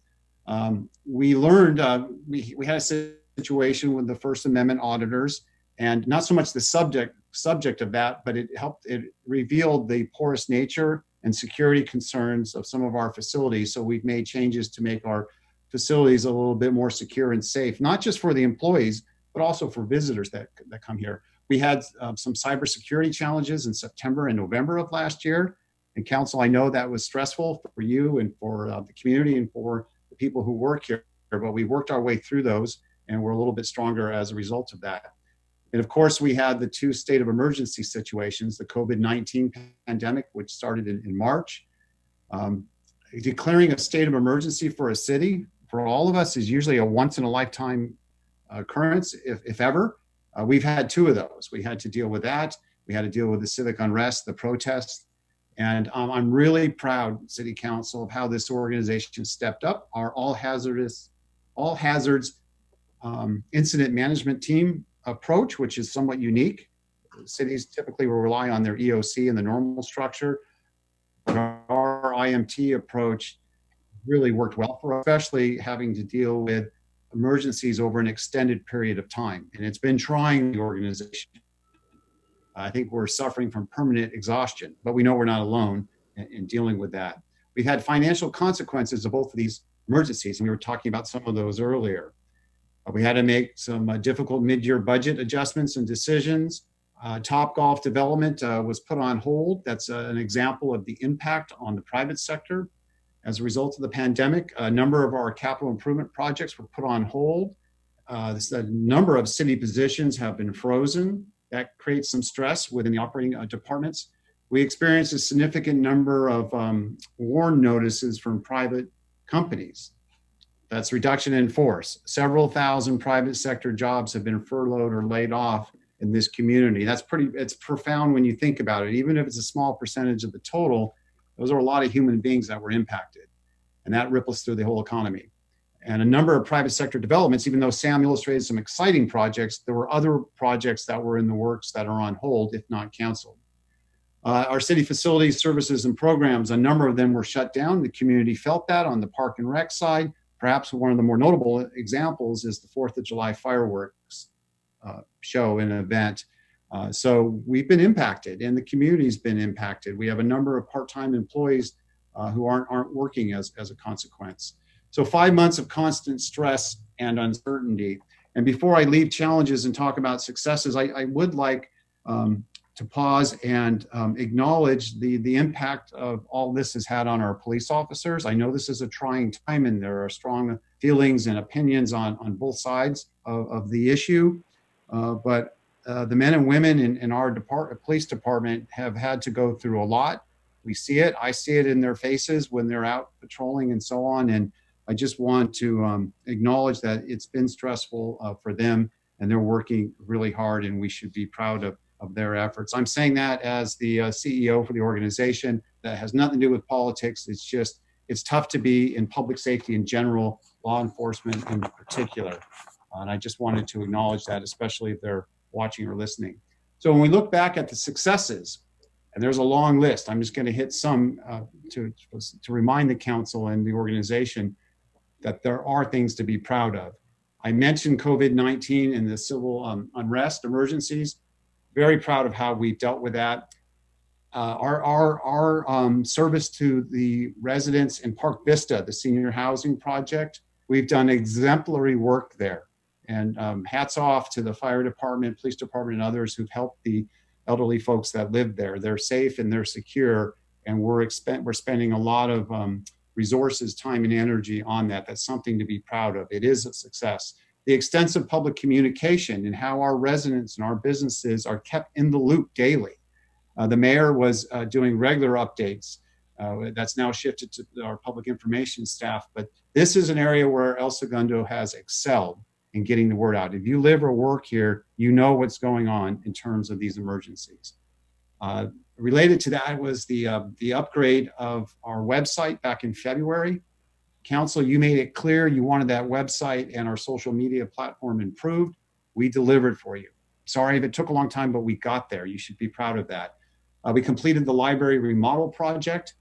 We learned, we had a situation with the First Amendment auditors, and not so much the subject of that, but it revealed the porous nature and security concerns of some of our facilities. So we've made changes to make our facilities a little bit more secure and safe, not just for the employees, but also for visitors that come here. We had some cybersecurity challenges in September and November of last year. And council, I know that was stressful for you and for the community and for the people who work here, but we worked our way through those and we're a little bit stronger as a result of that. And of course, we had the 2 state of emergency situations, the COVID-19 pandemic, which started in March. Declaring a state of emergency for a city, for all of us, is usually a once in a lifetime occurrence, if ever. We've had 2 of those. We had to deal with that. We had to deal with the civic unrest, the protests. And I'm really proud, City Council, of how this organization stepped up. Our all hazards incident management team approach, which is somewhat unique. Cities typically will rely on their EOC and the normal structure, but our IMT approach really worked well for us, especially having to deal with emergencies over an extended period of time. And it's been trying the organization. I think we're suffering from permanent exhaustion, but we know we're not alone in dealing with that. We've had financial consequences of both of these emergencies, and we were talking about some of those earlier. We had to make some difficult mid-year budget adjustments and decisions. Topgolf development was put on hold. That's an example of the impact on the private sector. As a result of the pandemic, a number of our capital improvement projects were put on hold. A number of city positions have been frozen. That creates some stress within the operating departments. We experienced a significant number of warn notices from private companies. That's reduction in force. Several thousand private sector jobs have been furloughed or laid off in this community. It's profound when you think about it. Even if it's a small percentage of the total, those are a lot of human beings that were impacted. And that ripples through the whole economy. And a number of private sector developments, even though Sam illustrated some exciting projects, there were other projects that were in the works that are on hold, if not canceled. Our city facilities, services, and programs, a number of them were shut down. The community felt that on the park and rec side. Perhaps one of the more notable examples is the 4th of July fireworks show and event. So we've been impacted and the community's been impacted. We have a number of part-time employees who aren't working as a consequence. So 5 months of constant stress and uncertainty. And before I leave challenges and talk about successes, I would like to to pause and acknowledge the impact of all this has had on our police officers. I know this is a trying time and there are strong feelings and opinions on both sides of the issue, but the men and women in our police department have had to go through a lot. We see it. I see it in their faces when they're out patrolling and so on. And I just want to acknowledge that it's been stressful for them, and they're working really hard, and we should be proud of their efforts. I'm saying that as the CEO for the organization. That has nothing to do with politics. It's just, it's tough to be in public safety in general, law enforcement in particular. And I just wanted to acknowledge that, especially if they're watching or listening. So when we look back at the successes, and there's a long list, I'm just going to hit some to remind the council and the organization that there are things to be proud of. I mentioned COVID-19 and the civil unrest emergencies. Very proud of how we dealt with that. Our service to the residents in Park Vista, the senior housing project, we've done exemplary work there. And hats off to the fire department, police department, and others who've helped the elderly folks that live there. They're safe and they're secure, and we're spending a lot of resources, time, and energy on that. That's something to be proud of. It is a success. The extensive public communication and how our residents and our businesses are kept in the loop daily. The mayor was doing regular updates. That's now shifted to our public information staff, but this is an area where El Segundo has excelled in getting the word out. If you live or work here, you know what's going on in terms of these emergencies. Related to that was the upgrade of our website back in February. Council, you made it clear you wanted that website and our social media platform improved. We delivered for you. Sorry if it took a long time, but we got there. You should be proud of that. We completed the library remodel project.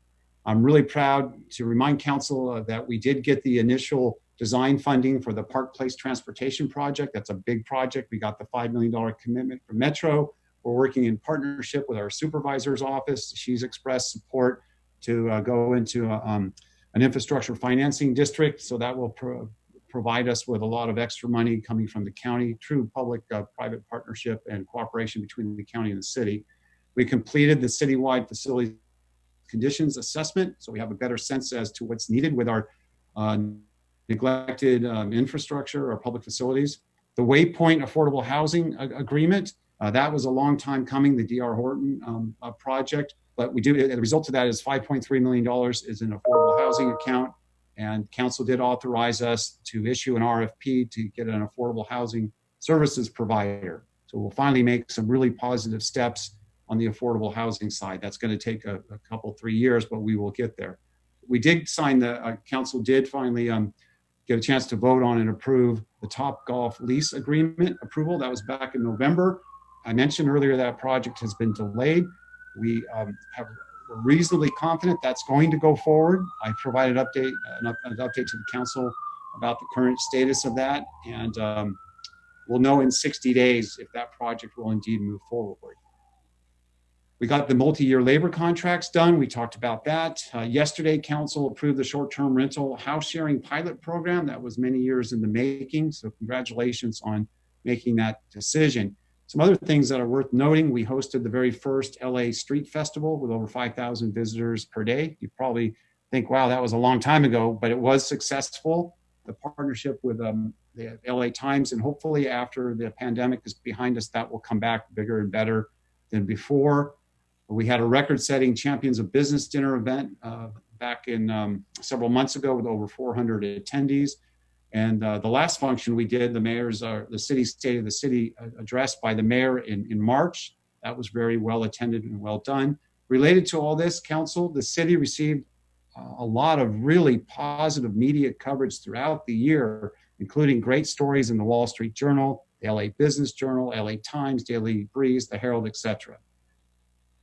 I'm really proud to remind council that we did get the initial design funding for the Park Place Transportation Project. That's a big project. We got the $5 million commitment from Metro. We're working in partnership with our supervisor's office. She's expressed support to go into an infrastructure financing district. So that will provide us with a lot of extra money coming from the county, true public-private partnership and cooperation between the county and the city. We completed the citywide facility conditions assessment, so we have a better sense as to what's needed with our neglected infrastructure or public facilities. The Waypoint Affordable Housing Agreement, that was a long time coming, the D.R. Horton project, but we do, the result of that is $5.3 million is an affordable housing account, and council did authorize us to issue an RFP to get an affordable housing services provider. So we'll finally make some really positive steps on the affordable housing side. That's going to take a couple, 3 years, but we will get there. We did sign council did finally get a chance to vote on and approve the Top Golf lease agreement approval. That was back in November. I mentioned earlier that project has been delayed. We we're reasonably confident that's going to go forward. I provided an update to the council about the current status of that, and we'll know in 60 days if that project will indeed move forward. We got the multi-year labor contracts done. We talked about that. Yesterday, council approved the short-term rental house sharing pilot program. That was many years in the making. So congratulations on making that decision. Some other things that are worth noting, we hosted the very first LA Street Festival with over 5,000 visitors per day. You probably think, wow, that was a long time ago, but it was successful. The partnership with the LA Times, and hopefully after the pandemic is behind us, that will come back bigger and better than before. We had a record-setting Champions of Business dinner event back in several months ago with over 400 attendees. And the last function we did, the city State of the City address by the mayor in March. That was very well attended and well done. Related to all this, council, the city received a lot of really positive media coverage throughout the year, including great stories in the Wall Street Journal, the LA Business Journal, LA Times, Daily Breeze, the Herald, etc.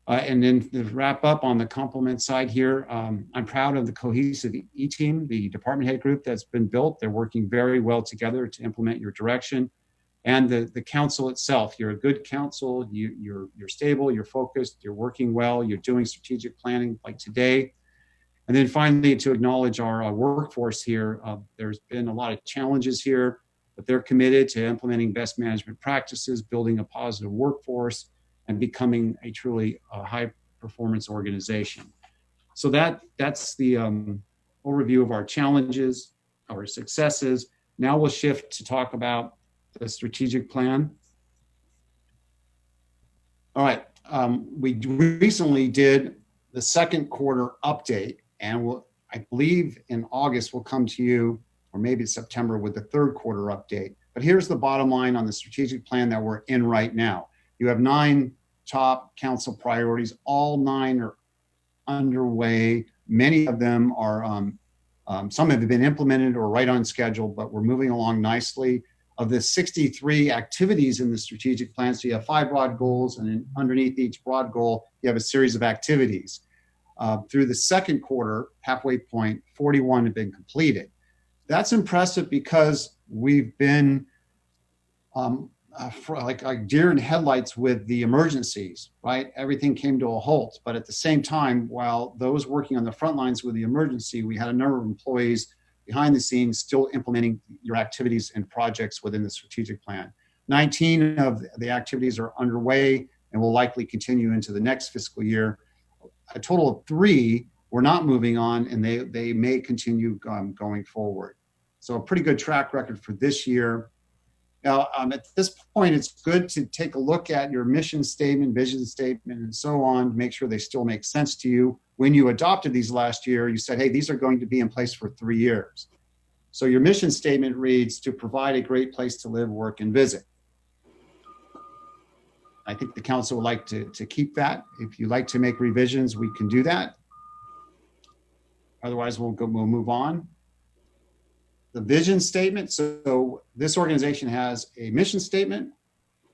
And then to wrap up on the compliment side here, I'm proud of the cohesive E-team, the department head group that's been built. They're working very well together to implement your direction. And the council itself, you're a good council, you're stable, you're focused, you're working well, you're doing strategic planning like today. And then finally, to acknowledge our workforce here, there's been a lot of challenges here, but they're committed to implementing best management practices, building a positive workforce, and becoming a truly high performance organization. So that's the overview of our challenges, our successes. Now we'll shift to talk about the strategic plan. All right, we recently did the second quarter update, and I believe in August we'll come to you, or maybe September, with the third quarter update. But here's the bottom line on the strategic plan that we're in right now. You have 9 top council priorities. All 9 are underway. Many of them are, some have been implemented or right on schedule, but we're moving along nicely. Of the 63 activities in the strategic plan, so you have 5 broad goals, and then underneath each broad goal, you have a series of activities. Through the second quarter, halfway point, 41 have been completed. That's impressive because we've been like deer in headlights with the emergencies, right? Everything came to a halt. But at the same time, while those working on the front lines with the emergency, we had a number of employees behind the scenes still implementing your activities and projects within the strategic plan. 19 of the activities are underway and will likely continue into the next fiscal year. A total of 3 we're not moving on, and they may continue going forward. So a pretty good track record for this year. Now, at this point, it's good to take a look at your mission statement, vision statement, and so on, to make sure they still make sense to you. When you adopted these last year, you said, hey, these are going to be in place for 3 years. So your mission statement reads, to provide a great place to live, work, and visit. I think the council would like to keep that. If you'd like to make revisions, we can do that. Otherwise, we'll move on. The vision statement. So this organization has a mission statement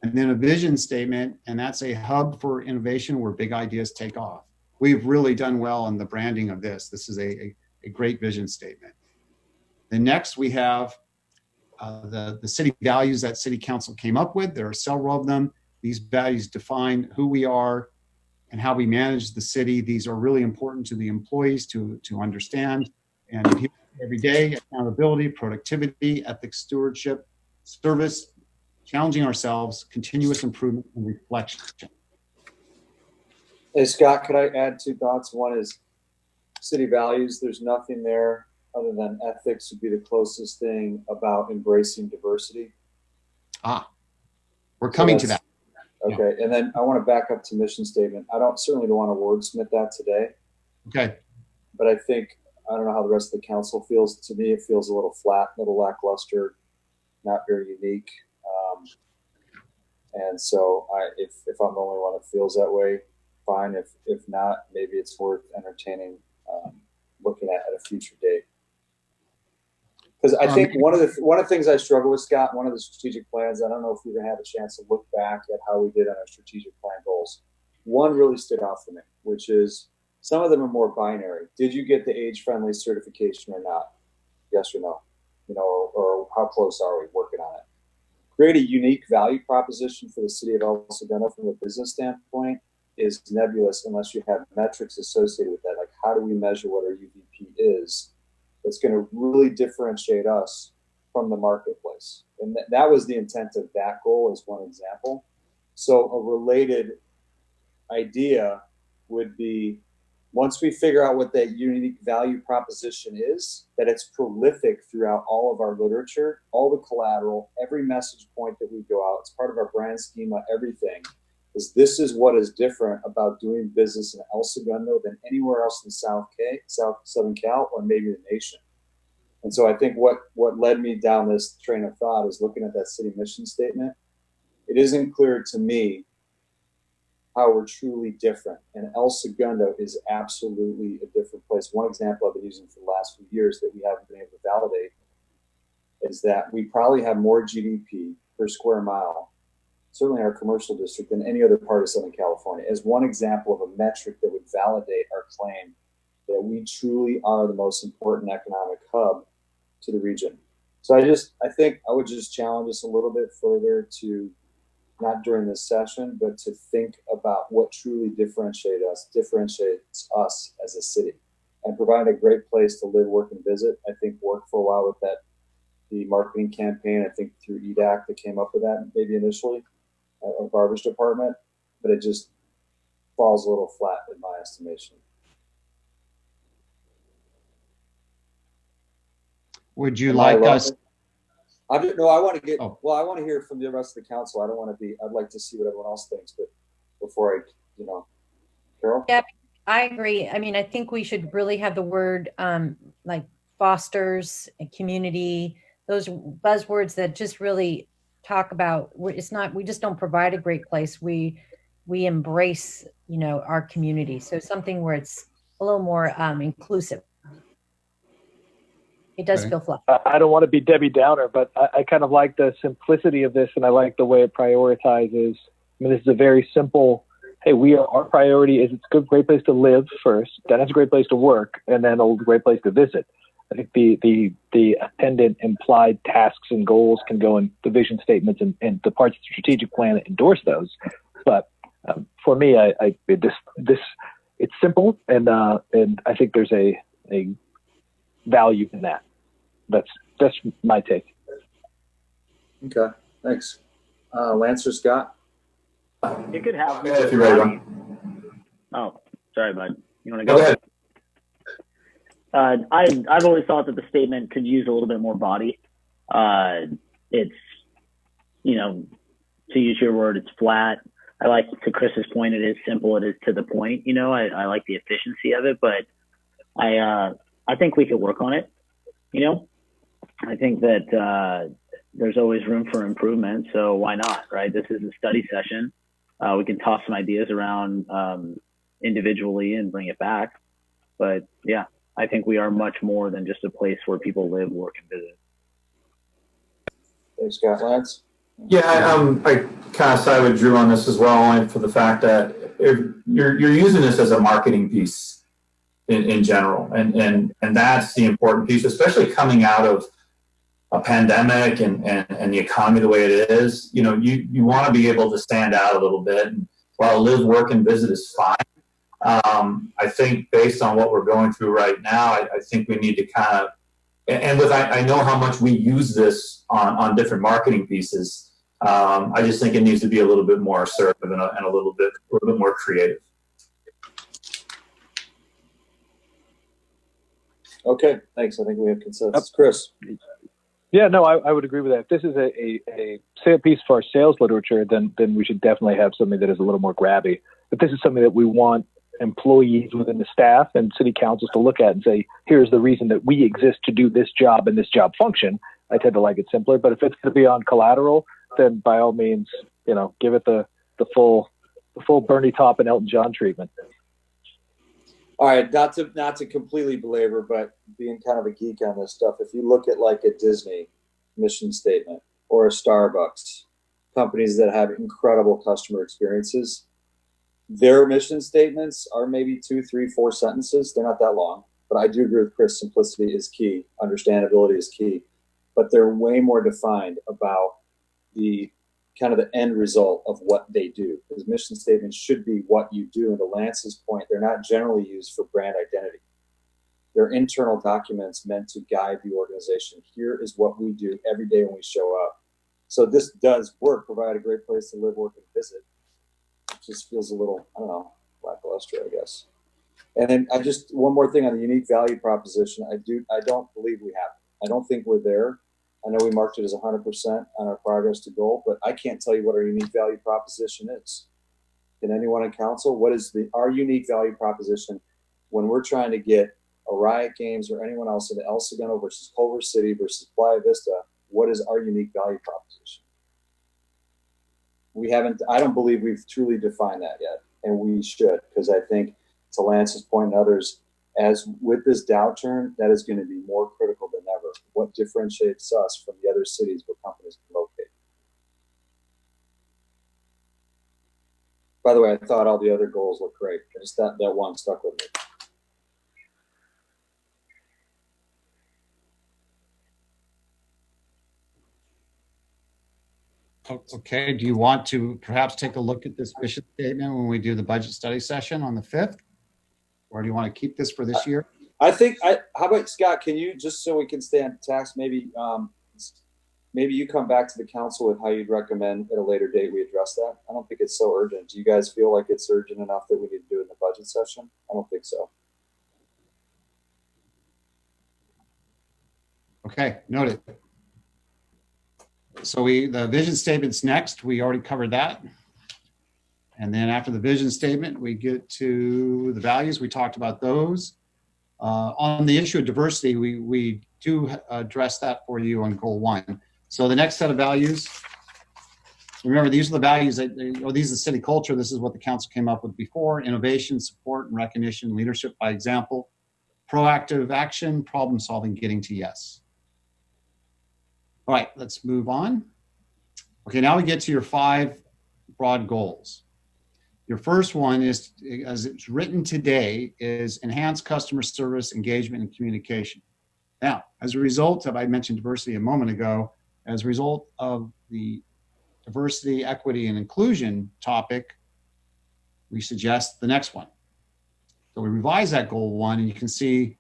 and then a vision statement, and that's a hub for innovation where big ideas take off. We've really done well on the branding of this. This is a great vision statement. Then next we have the city values that City Council came up with. There are several of them. These values define who we are and how we manage the city. These are really important to the employees to understand and adhere to every day: accountability, productivity, ethics, stewardship, service, challenging ourselves, continuous improvement, and reflection.
Hey, Scott, could I add 2 thoughts? One is city values. There's nothing there other than ethics would be the closest thing about embracing diversity.
We're coming to that.
Okay, and then I want to back up to mission statement. Certainly don't want to wordsmith that today.
Okay.
But I think, I don't know how the rest of the council feels. To me, it feels a little flat, a little lackluster, not very unique. And so if I'm the only one that feels that way, fine. If not, maybe it's worth entertaining, looking at a future date. Because I think one of the things I struggle with, Scott, one of the strategic plans, I don't know if you're going to have a chance to look back at how we did on our strategic plan goals. One really stood out for me, which is some of them are more binary. Did you get the age-friendly certification or not? Yes or no? Or how close are we working on it? Create a unique value proposition for the city of El Segundo from a business standpoint is nebulous unless you have metrics associated with that. Like, how do we measure what our UVP is? That's going to really differentiate us from the marketplace. And that was the intent of that goal as one example. So a related idea would be, once we figure out what that unique value proposition is, that it's prolific throughout all of our literature, all the collateral, every message point that we go out, it's part of our brand schema, everything, this is what is different about doing business in El Segundo than anywhere else in Southern Cal, or maybe the nation. And so I think what led me down this train of thought is looking at that city mission statement. It isn't clear to me how we're truly different. And El Segundo is absolutely a different place. One example I've been using for the last few years that we haven't been able to validate is that we probably have more GDP per square mile, certainly in our commercial district, than any other part of Southern California, as one example of a metric that would validate our claim that we truly are the most important economic hub to the region. So I think I would just challenge us a little bit further to, not during this session, but to think about what truly differentiates us as a city, and provide a great place to live, work, and visit. I think worked for a while with the marketing campaign. I think through EDAC that came up with that maybe initially, our garbage department. but it just falls a little flat in my estimation.
Would you
Am I
like
wrong?
us?
I want to get,
Oh.
well, I want to hear from the rest of the council. I don't want to be, I'd like to see what everyone else thinks, but before I, Carol?
Yeah, I agree. I mean, I think we should really have the word like fosters and community, those buzzwords that just really talk about, it's not, we just don't provide a great place. We embrace, our community. So something where it's a little more inclusive. It does
Okay.
feel flat.
I don't want to be Debbie Downer, but I kind of like the simplicity of this, and I like the way it prioritizes. I mean, this is a very simple, hey, our priority is it's a great place to live first, then it's a great place to work, and then a great place to visit. I think the attendant implied tasks and goals can go in the vision statements and the parts of the strategic plan that endorse those. But for me, it's simple, and I think there's a value in that. That's my take.
Okay, thanks. Lance or Scott?
You could have.
If you're ready, Ron.
Oh, sorry, bud. You want to
Go ahead.
I've always thought that the statement could use a little bit more body. It's, to use your word, it's flat. I like, to Chris's point, it is simple. It is to the point. I like the efficiency of it, but I think we could work on it. I think that there's always room for improvement. So why not, right? This is a study session. We can toss some ideas around individually and bring it back. But yeah, I think we are much more than just a place where people live, work, and visit.
Thanks, Scott. Lance?
Yeah, I kind of side with Drew on this as well, only for the fact that you're using this as a marketing piece in general, and that's the important piece, especially coming out of a pandemic and the economy the way it is. You want to be able to stand out a little bit. And while live, work, and visit is fine, I think based on what we're going through right now, I think we need to kind of, I know how much we use this on different marketing pieces. I just think it needs to be a little bit more assertive and a little bit more creative.
Okay, thanks. I think we have consensus. Chris?
Yeah, no, I would agree with that. If this is a piece for our sales literature, then we should definitely have something that is a little more grabby. But this is something that we want employees within the staff and city councils to look at and say, here's the reason that we exist to do this job and this job function. I tend to like it simpler, but if it's going to be on collateral, then by all means, give it the full Bernie Taupin and Elton John treatment.
All right, not to completely belabor, but being kind of a geek on this stuff, if you look at like a Disney mission statement or a Starbucks, companies that have incredible customer experiences, their mission statements are maybe 2, 3, 4 sentences. They're not that long, but I do agree with Chris, simplicity is key. Understandability is key, but they're way more defined about the kind of the end result of what they do. Because mission statements should be what you do. And to Lance's point, they're not generally used for brand identity. They're internal documents meant to guide the organization. Here is what we do every day when we show up. So this does work, provide a great place to live, work, and visit. It just feels a little, lackluster, I guess. And then one more thing on the unique value proposition. I don't believe we have it. I don't think we're there. I know we marked it as 100% on our progress to goal, but I can't tell you what our unique value proposition is. Can anyone in council? What is our unique value proposition when we're trying to get a Riot Games or anyone else into El Segundo versus Culver City versus Playa Vista? What is our unique value proposition? I don't believe we've truly defined that yet, and we should, because I think, to Lance's point and others, as with this downturn, that is going to be more critical than ever. What differentiates us from the other cities where companies can locate? By the way, I thought all the other goals looked great. Just that one stuck with me.
Okay, do you want to perhaps take a look at this mission statement when we do the budget study session on the 5th? Or do you want to keep this for this year?
I think, how about Scott, can you, just so we can stay on task, maybe maybe you come back to the council with how you'd recommend at a later date we address that. I don't think it's so urgent. Do you guys feel like it's urgent enough that we need to do it in the budget session? I don't think so.
Okay, noted. So the vision statement's next. We already covered that. And then after the vision statement, we get to the values. We talked about those. On the issue of diversity, we do address that for you on goal 1. So the next set of values, remember, these are the values that, these are the city culture. This is what the council came up with before: innovation, support, and recognition, leadership by example, proactive action, problem solving, getting to yes. All right, let's move on. Okay, now we get to your 5 broad goals. Your first one is, as it's written today, is enhance customer service, engagement, and communication. Now, as a result of, I mentioned diversity a moment ago, as a result of the diversity, equity, and inclusion topic, we suggest the next one. So we revise that goal 1, and you can see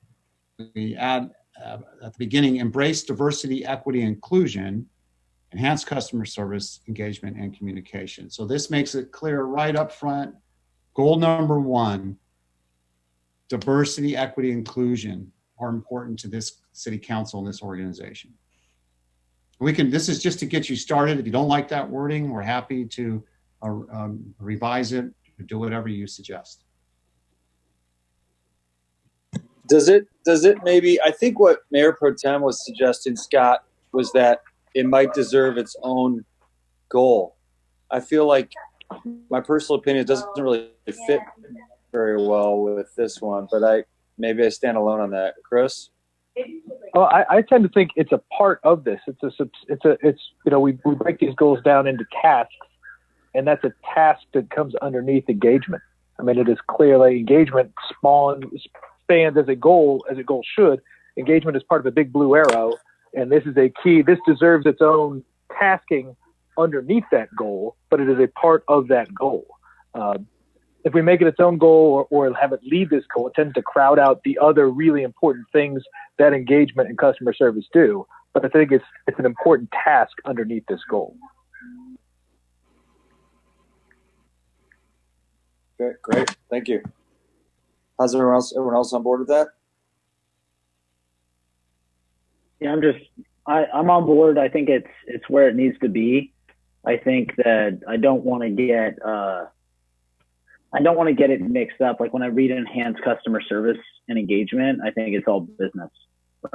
we add at the beginning: embrace diversity, equity, and inclusion, enhance customer service, engagement, and communication. So this makes it clear right up front. Goal number 1, diversity, equity, inclusion are important to this city council and this organization. This is just to get you started. If you don't like that wording, we're happy to revise it, or do whatever you suggest.
Does it maybe, I think what Mayor Pro Tem was suggesting, Scott, was that it might deserve its own goal. I feel like, my personal opinion, doesn't really fit very well with this one, but maybe I stand alone on that. Chris?
Oh, I tend to think it's a part of this. We break these goals down into tasks, and that's a task that comes underneath engagement. I mean, it is clearly engagement spans as a goal should. Engagement is part of a big blue arrow, and this is a key. This deserves its own tasking underneath that goal, but it is a part of that goal. If we make it its own goal or have it lead this goal, it tends to crowd out the other really important things that engagement and customer service do. But I think it's an important task underneath this goal.
Okay, great. Thank you. How's everyone else on board with that?
Yeah, I'm on board. I think it's where it needs to be. I think that I don't want to get it mixed up. Like when I read enhanced customer service and engagement, I think it's all business,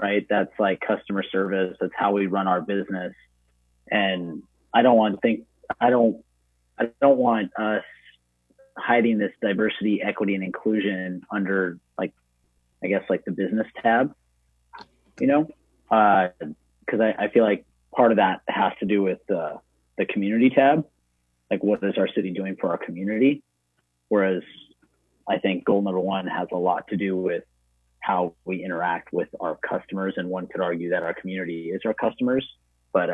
right? That's like customer service. That's how we run our business. And I don't want us hiding this diversity, equity, and inclusion under the business tab, because I feel like part of that has to do with the community tab. Like, what is our city doing for our community? Whereas I think goal number 1 has a lot to do with how we interact with our customers. And one could argue that our community is our customers, but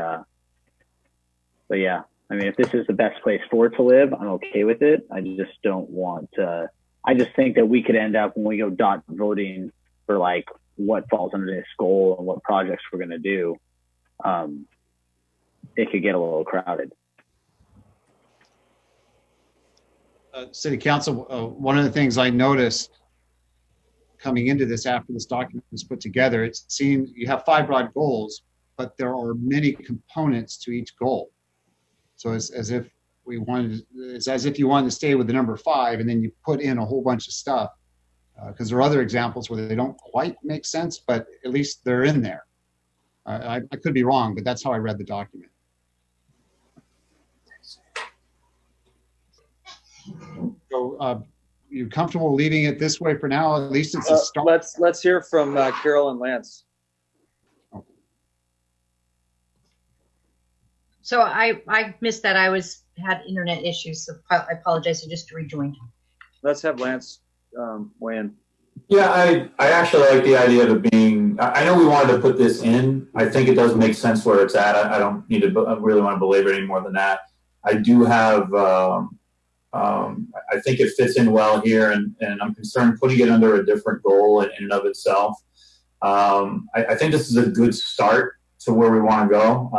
yeah, I mean, if this is the best place for it to live, I'm okay with it. I just don't want to, I just think that we could end up, when we go dot voting for like what falls under this goal and what projects we're going to do, it could get a little crowded.
City Council, one of the things I noticed coming into this after this document was put together, it seems you have 5 broad goals, but there are many components to each goal. So it's as if you wanted to stay with the number 5, and then you put in a whole bunch of stuff, because there are other examples where they don't quite make sense, but at least they're in there. I could be wrong, but that's how I read the document. So you comfortable leaving it this way for now? At least it's a start.
Let's hear from Carol and Lance.
So I missed that. I had internet issues, so I apologize. I just rejoined.
Let's have Lance weigh in.
Yeah, I actually like the idea of it being, I know we wanted to put this in. I think it does make sense where it's at. I don't need to, I really want to belabor it any more than that. I do have, I think it fits in well here, and I'm concerned putting it under a different goal in and of itself. I think this is a good start to where we want to go.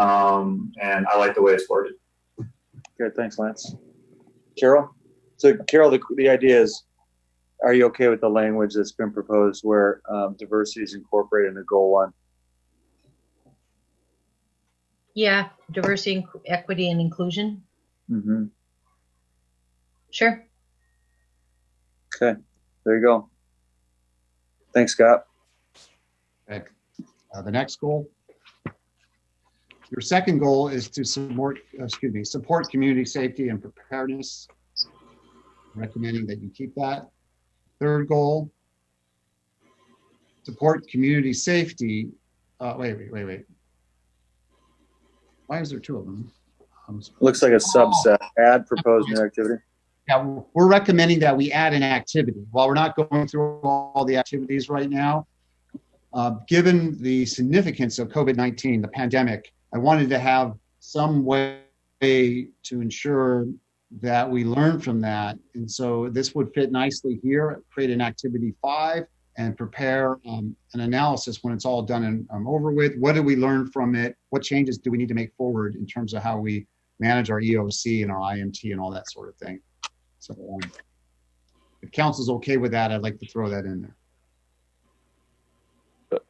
And I like the way it's worded.
Good, thanks, Lance. Carol? So Carol, the idea is, are you okay with the language that's been proposed where diversity is incorporated into goal 1?
Yeah, diversity, equity, and inclusion.
Mm-hmm.
Sure.
Okay, there you go. Thanks, Scott.
Okay. The next goal. Your second goal is to support community safety and preparedness. Recommending that you keep that. Third goal, support community safety. Wait. Why is there 2 of them?
Looks like a subset. Add proposed new activity.
Yeah, we're recommending that we add an activity. While we're not going through all the activities right now, given the significance of COVID-19, the pandemic, I wanted to have some way to ensure that we learn from that. And so this would fit nicely here, create an activity 5 and prepare an analysis when it's all done and over with. What did we learn from it? What changes do we need to make forward in terms of how we manage our EOC and our IMT and all that sort of thing? So if council's okay with that, I'd like to throw that in there.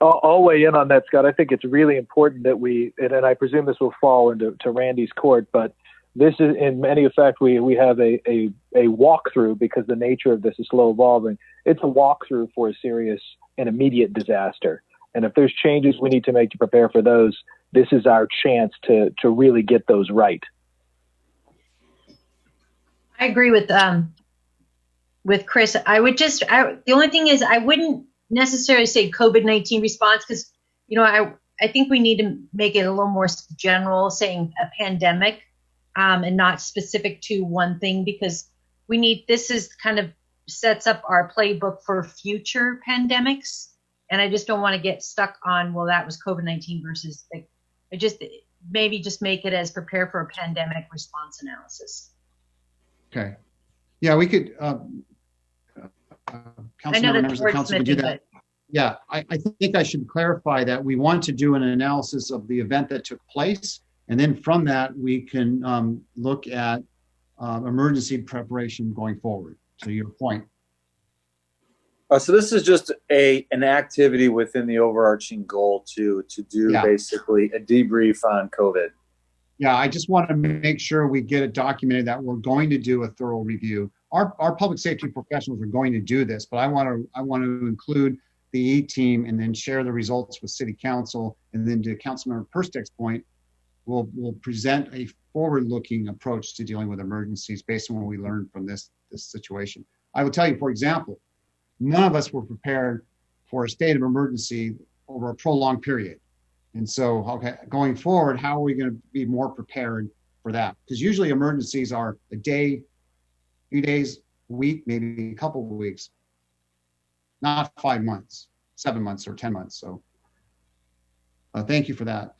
I'll weigh in on that, Scott. I think it's really important that and I presume this will fall into Randy's court, but this is, in many effect, we have a walkthrough because the nature of this is slow evolving. It's a walkthrough for a serious and immediate disaster. And if there's changes we need to make to prepare for those, this is our chance to really get those right.
I agree with Chris. The only thing is I wouldn't necessarily say COVID-19 response because, I think we need to make it a little more general, saying a pandemic and not specific to one thing, because this is kind of sets up our playbook for future pandemics. And I just don't want to get stuck on, well, that was COVID-19 versus maybe just make it as prepare for a pandemic response analysis.
Okay. Yeah, we could,
I know that's wordsmithing, but
yeah, I think I should clarify that we want to do an analysis of the event that took place. And then from that, we can look at emergency preparation going forward, to your point.
So this is just an activity within the overarching goal to do basically a debrief on COVID.
Yeah, I just want to make sure we get it documented that we're going to do a thorough review. Our public safety professionals are going to do this, but I want to include the E team and then share the results with City Council. And then to Councilmember Perstick's point, we'll present a forward-looking approach to dealing with emergencies based on what we learned from this situation. I will tell you, for example, none of us were prepared for a state of emergency over a prolonged period. And so, okay, going forward, how are we going to be more prepared for that? Because usually emergencies are a day, few days, a week, maybe a couple of weeks, not 5 months, 7 months, or 10 months. So thank you for that.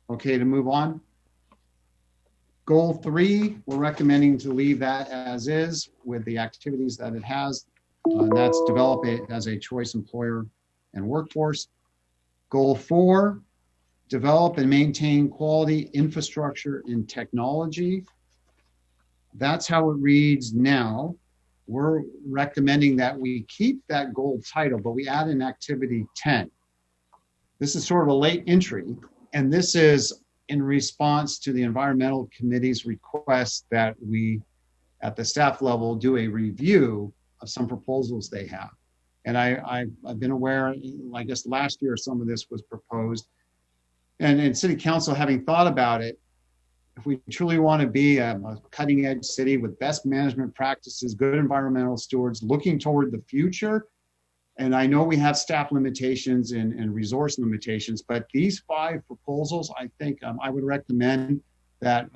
Okay, to move on. Goal 3, we're recommending to leave that as is with the activities that it has. That's develop it as a choice employer and workforce. Goal 4, develop and maintain quality infrastructure and technology. That's how it reads now. We're recommending that we keep that goal title, but we add an activity 10. This is sort of a late entry, and this is in response to the environmental committee's request that we, at the staff level, do a review of some proposals they have. And I've been aware, I guess last year some of this was proposed. And in City Council, having thought about it, if we truly want to be a cutting edge city with best management practices, good environmental stewards, looking toward the future, and I know we have staff limitations and resource limitations, but these 5 proposals, I think I would recommend that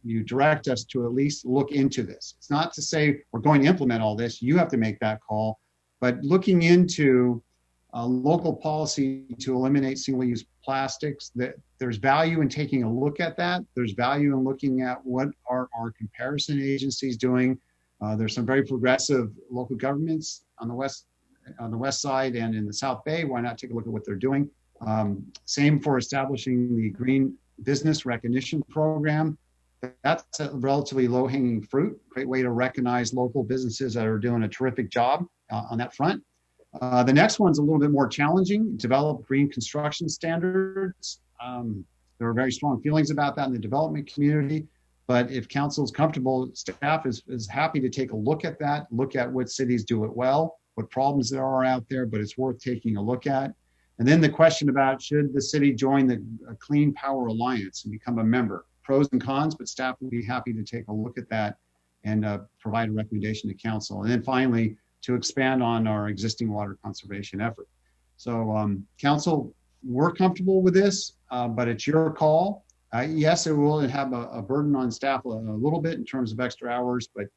you direct us to at least look into this. It's not to say we're going to implement all this. You have to make that call. But looking into local policy to eliminate single-use plastics, that there's value in taking a look at that. There's value in looking at what are our comparison agencies doing. There's some very progressive local governments on the west side and in the South Bay. Why not take a look at what they're doing? Same for establishing the Green Business Recognition Program. That's a relatively low-hanging fruit, great way to recognize local businesses that are doing a terrific job on that front. The next one's a little bit more challenging, develop green construction standards. There are very strong feelings about that in the development community, but if council is comfortable, staff is happy to take a look at that, look at what cities do it well, what problems there are out there, but it's worth taking a look at. And then the question about should the city join the Clean Power Alliance and become a member? Pros and cons, but staff would be happy to take a look at that and provide a recommendation to council. And then finally, to expand on our existing water conservation effort. So council, we're comfortable with this, but it's your call. Yes, it will have a burden on staff a little bit in terms of extra hours, but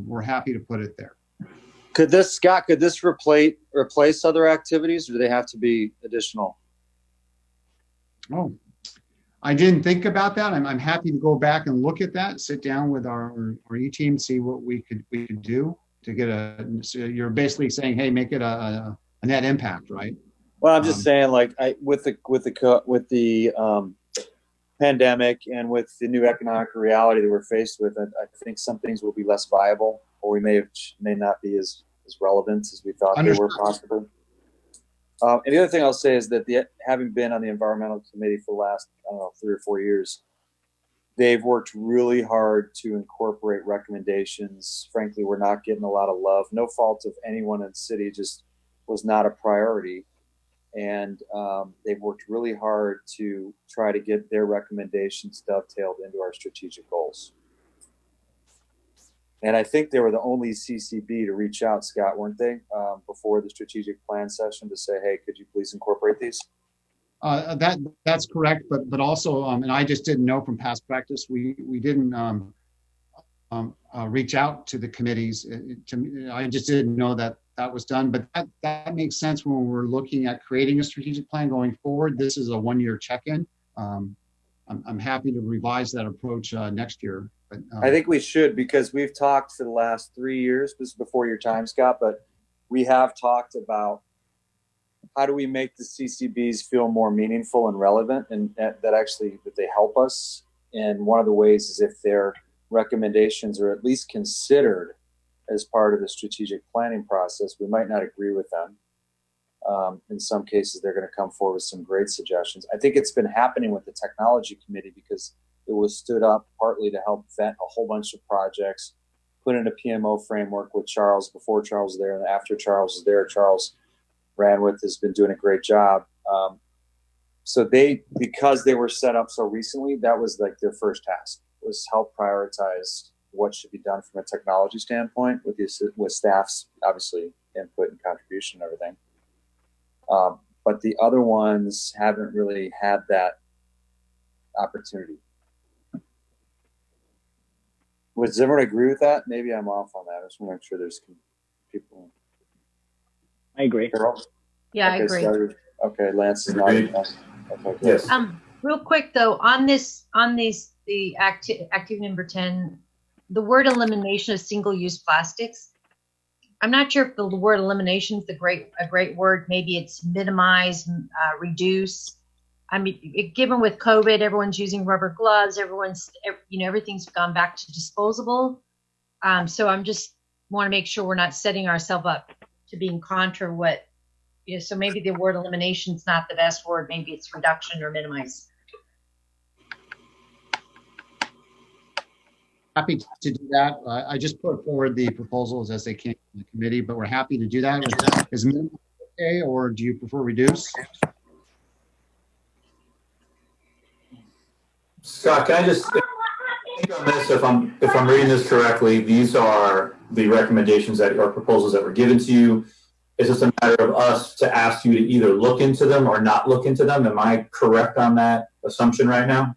we're happy to put it there.
Could this, Scott, could this replace other activities, or do they have to be additional?
Oh, I didn't think about that. I'm happy to go back and look at that, sit down with our E-team, see what we could do to get so you're basically saying, hey, make it a net impact, right?
Well, I'm just saying, like, with the pandemic and with the new economic reality that we're faced with, I think some things will be less viable, or we may not be as relevant as we thought they were possibly. And the other thing I'll say is that having been on the environmental committee for the last, 3 or 4 years, they've worked really hard to incorporate recommendations. Frankly, we're not getting a lot of love. No fault of anyone in the city, just was not a priority. And they've worked really hard to try to get their recommendations dovetailed into our strategic goals. And I think they were the only CCB to reach out, Scott, weren't they, before the strategic plan session to say, hey, could you please incorporate these?
That's correct, but also, and I just didn't know from past practice, we didn't reach out to the committees. I just didn't know that was done, but that makes sense when we're looking at creating a strategic plan going forward. This is a one-year check-in. I'm happy to revise that approach next year. But,
I think we should, because we've talked for the last 3 years, this is before your time, Scott, but we have talked about how do we make the CCBs feel more meaningful and relevant, and that they help us. And one of the ways is if their recommendations are at least considered as part of the strategic planning process. We might not agree with them. In some cases, they're going to come forward with some great suggestions. I think it's been happening with the technology committee because it was stood up partly to help vet a whole bunch of projects, put in a PMO framework with Charles before Charles was there, and after Charles was there, Charles Ranwith has been doing a great job. So because they were set up so recently, that was like their first task, was help prioritize what should be done from a technology standpoint with staff's obviously input and contribution and everything. But the other ones haven't really had that opportunity. Does everyone agree with that? Maybe I'm off on that. I just want to make sure there's people.
I agree.
Carol?
Yeah,
Okay,
I agree.
so, okay, Lance is not. Okay,
Yes.
Real quick though, on the active number 10, the word elimination of single-use plastics. I'm not sure if the word elimination is a great word. Maybe it's minimize, reduce. I mean, given with COVID, everyone's using rubber gloves. Everything's gone back to disposable. So I'm just want to make sure we're not setting ourselves up to being contra what. So maybe the word elimination is not the best word. Maybe it's reduction or minimize.
Happy to do that. I just put forward the proposals as they came from the committee, but we're happy to do that. Is minimum okay, or do you prefer reduce?
Scott, can I just think on this? If I'm reading this correctly, these are the recommendations or proposals that were given to you. It's just a matter of us to ask you to either look into them or not look into them. Am I correct on that assumption right now?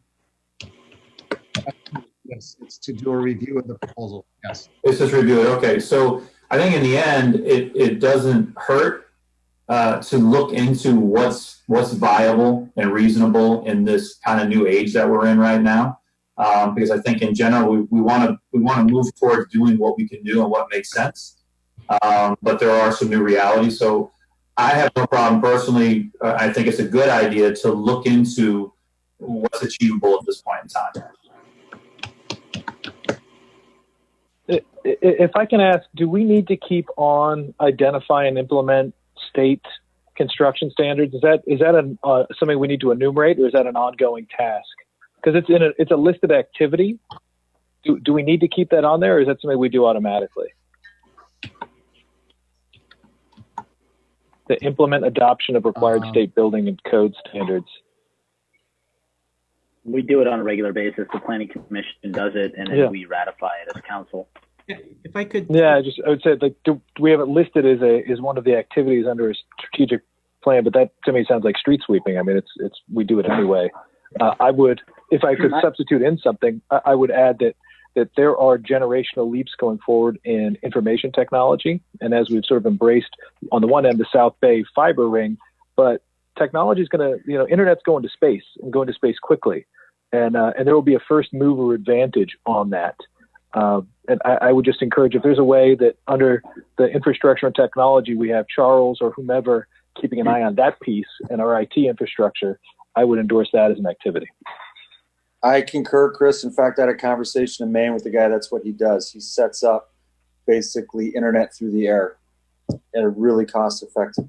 Yes, it's to do a review of the proposal. Yes.
It's just review it. Okay. So I think in the end, it doesn't hurt to look into what's viable and reasonable in this kind of new age that we're in right now. Because I think in general, we want to move towards doing what we can do and what makes sense. But there are some new realities. So I have no problem personally. I think it's a good idea to look into what's achievable at this point in time.
If I can ask, do we need to keep on identify and implement state construction standards? Is that something we need to enumerate, or is that an ongoing task? Because it's a listed activity. Do we need to keep that on there, or is that something we do automatically? To implement adoption of required state building and code standards.
We do it on a regular basis. The planning commission does it, and then we ratify it as council.
If I could.
Yeah, I would say, like, do we have it listed as one of the activities under a strategic plan? But that to me sounds like street sweeping. I mean, we do it anyway. I would, if I could substitute in something, I would add that there are generational leaps going forward in information technology. And as we've sort of embraced on the one end, the South Bay fiber ring, but technology is going to, internet's going to space and going to space quickly. And there will be a first mover advantage on that. And I would just encourage, if there's a way that under the infrastructure and technology, we have Charles or whomever keeping an eye on that piece and our IT infrastructure, I would endorse that as an activity.
I concur, Chris. In fact, I had a conversation in Maine with the guy. That's what he does. He sets up basically internet through the air at a really cost-effective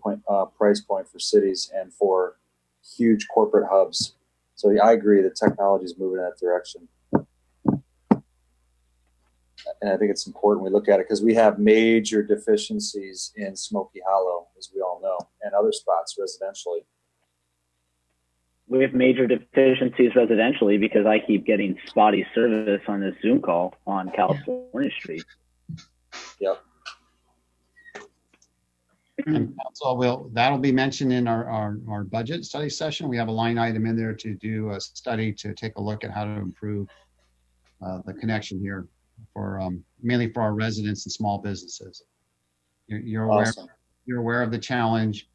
price point for cities and for huge corporate hubs. So I agree that technology is moving in that direction. And I think it's important we look at it because we have major deficiencies in Smoky Hollow, as we all know, and other spots residentially.
We have major deficiencies residentially because I keep getting spotty service on this Zoom call on California Street.
Yep.
And council that'll be mentioned in our budget study session. We have a line item in there to do a study to take a look at how to improve the connection here for mainly for our residents and small businesses. You're aware.
Awesome.
You're aware of the challenge,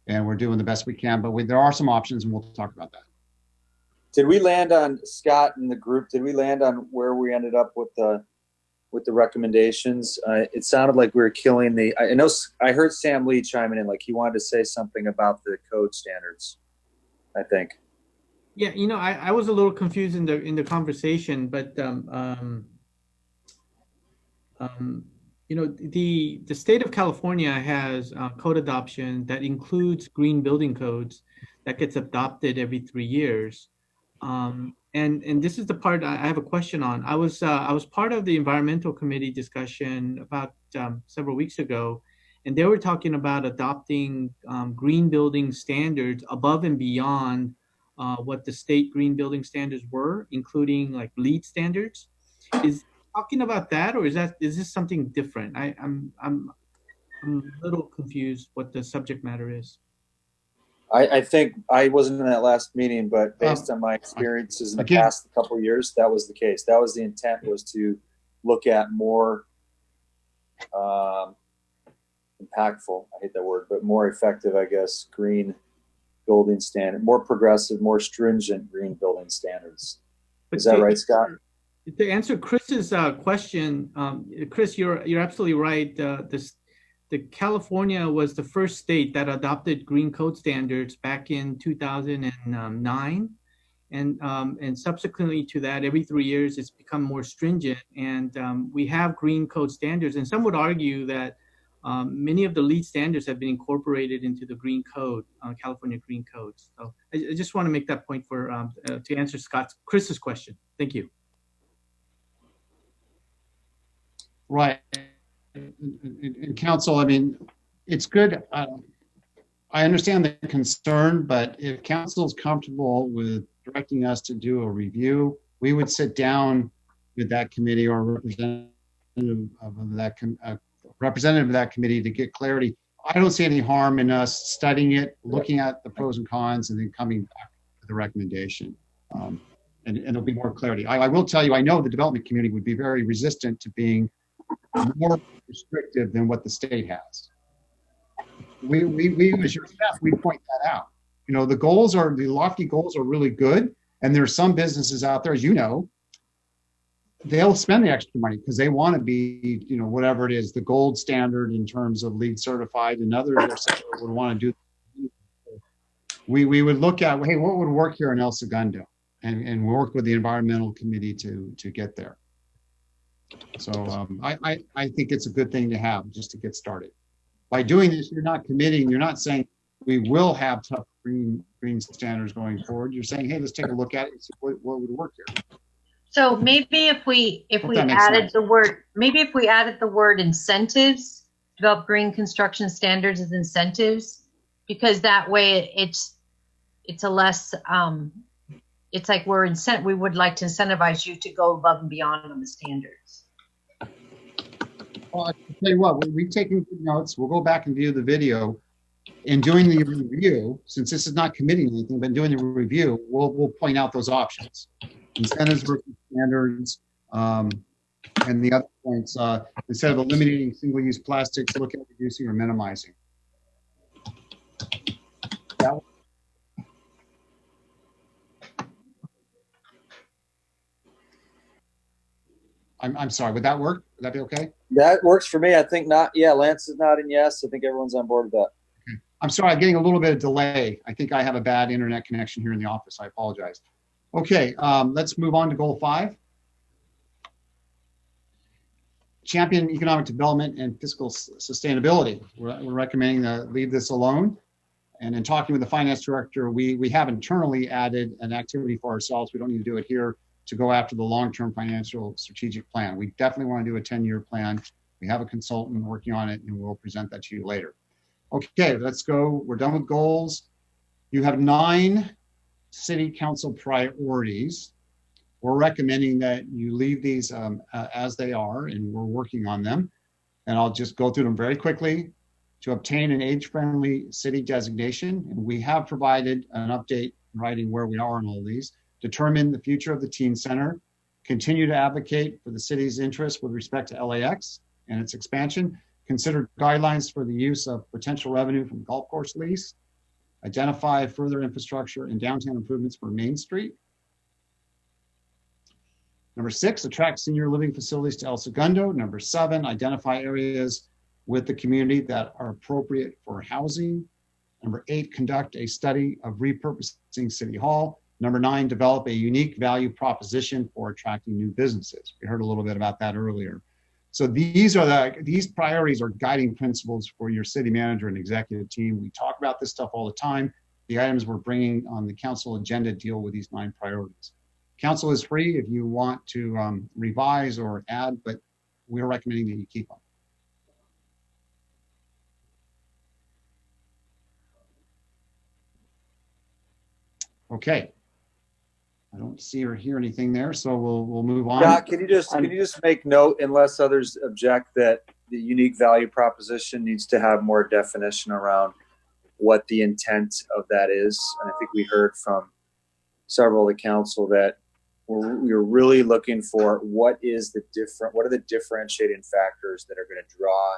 and we're doing the best we can. But there are some options, and we'll talk about that.
Did we land on, Scott and the group? Did we land on where we ended up with the recommendations? It sounded like we were killing the. I know I heard Sam Lee chiming in, like he wanted to say something about the code standards, I think.
Yeah, I was a little confused in the conversation, but the state of California has code adoption that includes green building codes that gets adopted every 3 years. And this is the part I have a question on. I was part of the environmental committee discussion about several weeks ago, and they were talking about adopting green building standards above and beyond what the state green building standards were, including like LEED standards. Is talking about that, or is this something different? I'm a little confused what the subject matter is.
I think I wasn't in that last meeting, but based on my experiences in the past couple of years, that was the case. That was the intent, was to look at more impactful, I hate that word, but more effective, I guess, green building standard, more progressive, more stringent green building standards. Is that right, Scott?
To answer Chris's question, Chris, you're absolutely right. The California was the first state that adopted green code standards back in 2009, and subsequently to that, every 3 years it's become more stringent, and we have green code standards. And some would argue that many of the LEED standards have been incorporated into the green code, California green codes. So I just want to make that point for to answer Chris's question. Thank you.
Right. And council, I mean, it's good. I understand the concern, but if council is comfortable with directing us to do a review, we would sit down with that committee or representative of that committee to get clarity. I don't see any harm in us studying it, looking at the pros and cons, and then coming back with a recommendation. And it'll be more clarity. I will tell you, I know the development community would be very resistant to being more restrictive than what the state has. We as your staff, we point that out. The lofty goals are really good. And there are some businesses out there, as you know, they'll spend the extra money because they want to be, whatever it is, the gold standard in terms of LEED certified, and others would want to do. We would look at, hey, what would work here in El Segundo, and work with the environmental committee to get there. So I think it's a good thing to have just to get started. By doing this, you're not committing, you're not saying we will have tough green standards going forward. You're saying, hey, let's take a look at it and see what would work here.
So maybe if we added the word incentives, develop green construction standards as incentives, because that way it's a less it's like we would like to incentivize you to go above and beyond on the standards.
Well, I'll tell you what, we've taken good notes. We'll go back and view the video. In doing the review, since this is not committing anything, but doing the review, we'll point out those options. Incentives versus standards, and the other points, instead of eliminating single-use plastics, look at reducing or minimizing. I'm sorry, would that work? Would that be okay?
That works for me. I think not. Yeah, Lance is nodding yes. I think everyone's on board with that.
Okay. I'm sorry, I'm getting a little bit of delay. I think I have a bad internet connection here in the office. I apologize. Okay, let's move on to goal 5. Champion economic development and fiscal sustainability. We're recommending to leave this alone. And in talking with the finance director, we have internally added an activity for ourselves. We don't need to do it here, to go after the long-term financial strategic plan. We definitely want to do a 10-year plan. We have a consultant working on it, and we'll present that to you later. Okay, let's go. We're done with goals. You have 9 city council priorities. We're recommending that you leave these as they are, and we're working on them. And I'll just go through them very quickly. To obtain an age-friendly city designation, and we have provided an update in writing where we are on all these. Determine the future of the teen center. Continue to advocate for the city's interests with respect to LAX and its expansion. Consider guidelines for the use of potential revenue from golf course lease. Identify further infrastructure and downtown improvements for Main Street. Number 6, attract senior living facilities to El Segundo. Number 7, identify areas with the community that are appropriate for housing. Number 8, conduct a study of repurposing City Hall. Number 9, develop a unique value proposition for attracting new businesses. We heard a little bit about that earlier. So these priorities are guiding principles for your city manager and executive team. We talk about this stuff all the time. The items we're bringing on the council agenda deal with these 9 priorities. Council is free if you want to revise or add, but we're recommending that you keep them. Okay. I don't see or hear anything there, so we'll move on.
Yeah, can you just make note, unless others object, that the unique value proposition needs to have more definition around what the intent of that is. And I think we heard from several of the council that we're really looking for what are the differentiating factors that are going to draw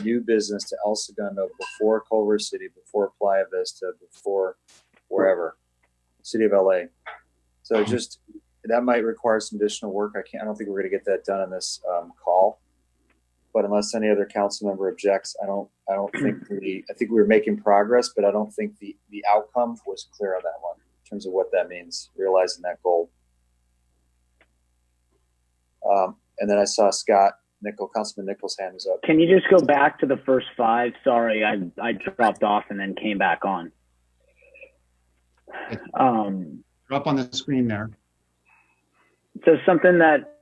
new business to El Segundo before Culver City, before Playa Vista, before wherever, City of LA. So just, that might require some additional work. I don't think we're going to get that done in this call. But unless any other council member objects, I think I think we were making progress, but I don't think the outcome was clear on that one in terms of what that means, realizing that goal. And then I saw Councilman Nichols' hand was up.
Can you just go back to the first 5? Sorry, I dropped off and then came back on.
You're up on the screen there.
So something that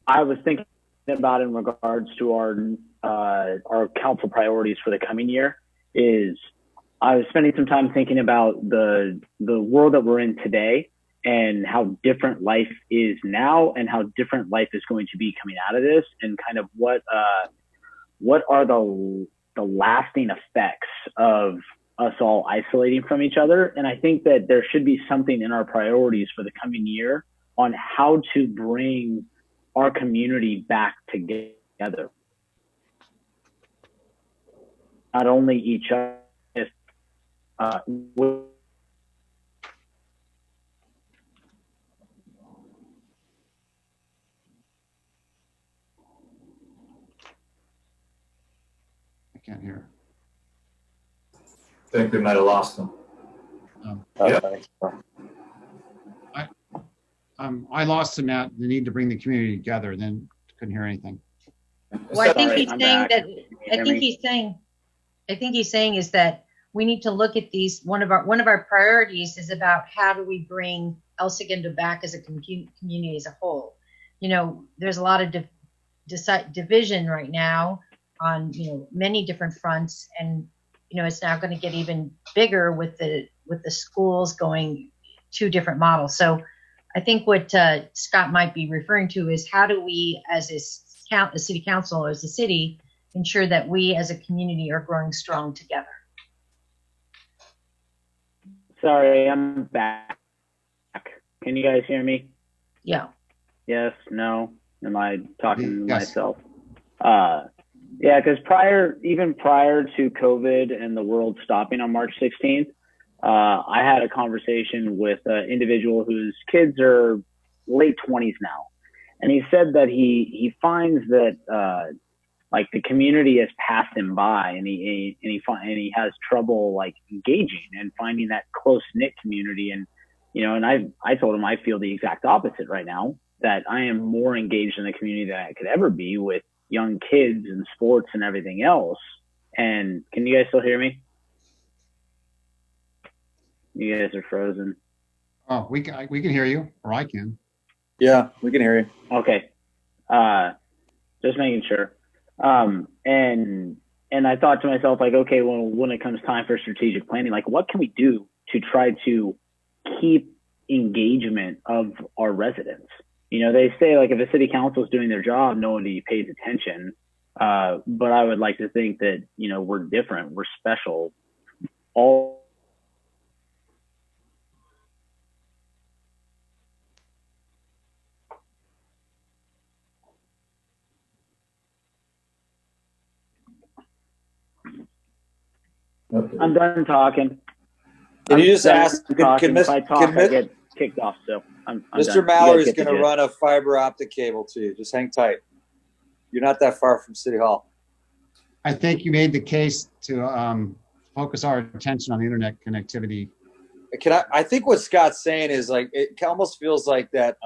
I was thinking about in regards to our council priorities for the coming year is I was spending some time thinking about the world that we're in today and how different life is now and how different life is going to be coming out of this, and kind of what are the lasting effects of us all isolating from each other. And I think that there should be something in our priorities for the coming year on how to bring our community back together. Not only each other,
can't hear.
I think we might have lost them. Yep.
I lost him at the need to bring the community together, then couldn't hear anything.
Well, I think
Sorry,
he's
I'm
saying
back.
that,
Can you
I
hear
think
me?
he's saying is that we need to look at these, one of our priorities is about how do we bring El Segundo back as a community as a whole. You know, there's a lot of division right now on, you know, many different fronts, and, you know, it's now going to get even bigger with the schools going two different models. So I think what Scott might be referring to is how do we, as a city council, as a city, ensure that we as a community are growing strong together.
Sorry, I'm back. Can you guys hear me?
Yeah.
Yes, no? Am I talking to
Yes.
myself? Yeah, because even prior to COVID and the world stopping on March 16th, I had a conversation with an individual whose kids are late 20s now. And he said that he finds that like the community has passed him by, and he has trouble like engaging and finding that close knit community. And you know, and I told him I feel the exact opposite right now, that I am more engaged in the community than I could ever be with young kids and sports and everything else. And can you guys still hear me? You guys are frozen.
Oh, we can hear you, or I can.
Yeah, we can hear you.
Okay. Just making sure. And I thought to myself, like, okay, well, when it comes time for strategic planning, like what can we do to try to keep engagement of our residents? You know, they say like if a city council is doing their job, nobody pays attention. But I would like to think that, you know, we're different, we're special. All I'm done talking.
Can you just
I'm done
ask?
talking. If I talk, I get kicked off. So I'm
Mr.
done. You
Mallory's
guys get
going
the
to
gist.
run a fiber optic cable to you. Just hang tight. You're not that far from City Hall.
I think you made the case to focus our attention on the internet connectivity.
I think what Scott's saying is like, it almost feels like that.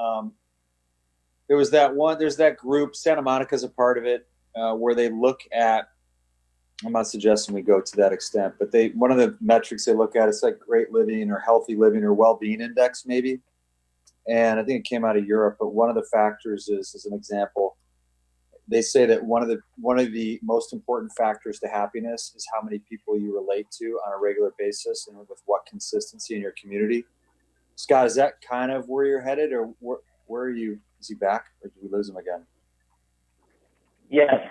There's that group, Santa Monica's a part of it, where they look at, I'm not suggesting we go to that extent, but one of the metrics they look at is like great living or healthy living or well-being index maybe. And I think it came out of Europe, but one of the factors is, as an example, they say that one of the most important factors to happiness is how many people you relate to on a regular basis and with what consistency in your community. Scott, is that kind of where you're headed, or where are you? Is he back, or did we lose him again?
Yes.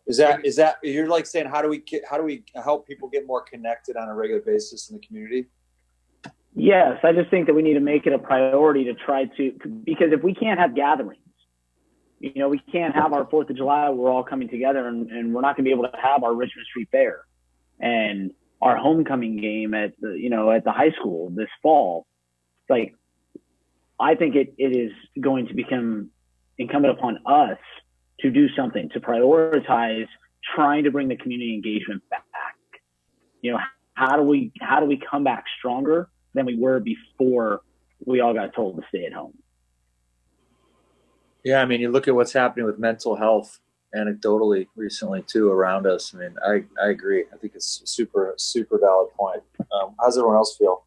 Is that you're like saying how do we help people get more connected on a regular basis in the community?
Yes, I just think that we need to make it a priority to try to, because if we can't have gatherings, you know, we can't have our 4th of July, we're all coming together, and we're not going to be able to have our Richmond Street Fair and our homecoming game at the high school this fall. Like, I think it is going to become incumbent upon us to do something, to prioritize trying to bring the community engagement back. You know, how do we come back stronger than we were before we all got told to stay at home?
Yeah, I mean, you look at what's happening with mental health anecdotally recently too around us. I mean, I agree. I think it's a super, super valid point. How's everyone else feel?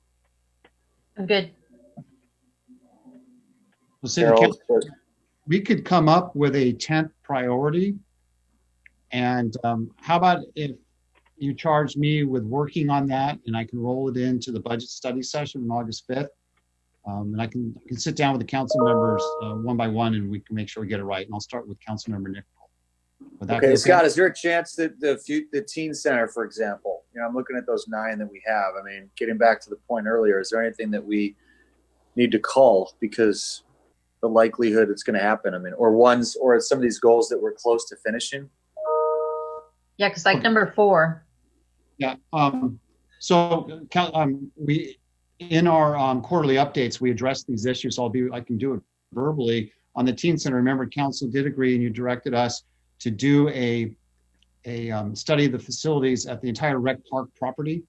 I'm good.
Well, City
Harold,
Council, we could come up with a 10th priority. And how about if you charge me with working on that, and I can roll it into the budget study session on August 5th. And I can sit down with the council members one by one, and we can make sure we get it right. And I'll start with council member Nick.
Okay, Scott, is there a chance that the teen center, for example, you know, I'm looking at those 9 that we have. I mean, getting back to the point earlier, is there anything that we need to call because the likelihood it's going to happen? I mean, or some of these goals that we're close to finishing.
Yeah, because like number 4.
Yeah. So we in our quarterly updates, we address these issues. I can do it verbally on the teen center. Remember, council did agree, and you directed us to do a study of the facilities at the entire rec park property.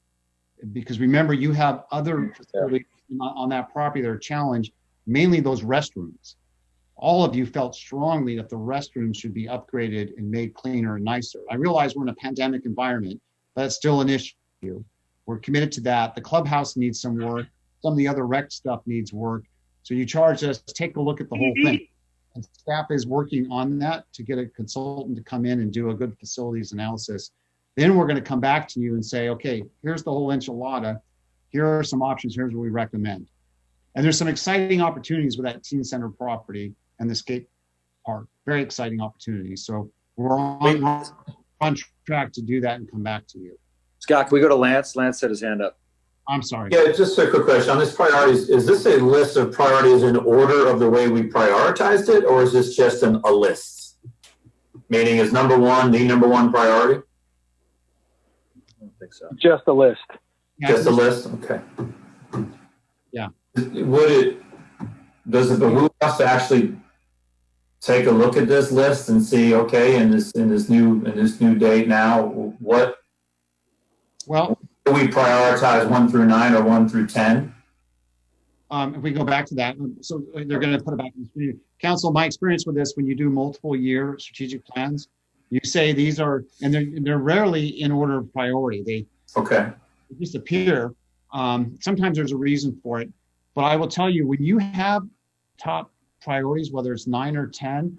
Because remember, you have other facilities on that property that are challenged, mainly those restrooms. All of you felt strongly that the restrooms should be upgraded and made cleaner and nicer. I realize we're in a pandemic environment, but it's still an issue. We're committed to that. The clubhouse needs some work. Some of the other rec stuff needs work. So you charge us to take a look at the whole thing. And staff is working on that to get a consultant to come in and do a good facilities analysis. Then we're going to come back to you and say, okay, here's the whole enchilada. Here are some options. Here's what we recommend. And there's some exciting opportunities with that teen center property and the skate park. Very exciting opportunities. So we're on track to do that and come back to you.
Scott, can we go to Lance? Lance had his hand up.
I'm sorry.
Yeah, just a quick question on this priorities. Is this a list of priorities in order of the way we prioritized it, or is this just a list? Meaning, is number one the number one priority?
I don't think so.
Just a list.
Just a list? Okay.
Yeah.
Does it behoove us to actually take a look at this list and see, okay, in this new date now, what?
Well,
do we prioritize 1 through 9 or 1 through 10?
If we go back to that, so they're going to put it back in the screen. Council, my experience with this, when you do multiple year strategic plans, you say these are, and they're rarely in order of priority. They just appear. Sometimes there's a reason for it, but I will tell you, when you have top priorities, whether it's 9 or 10,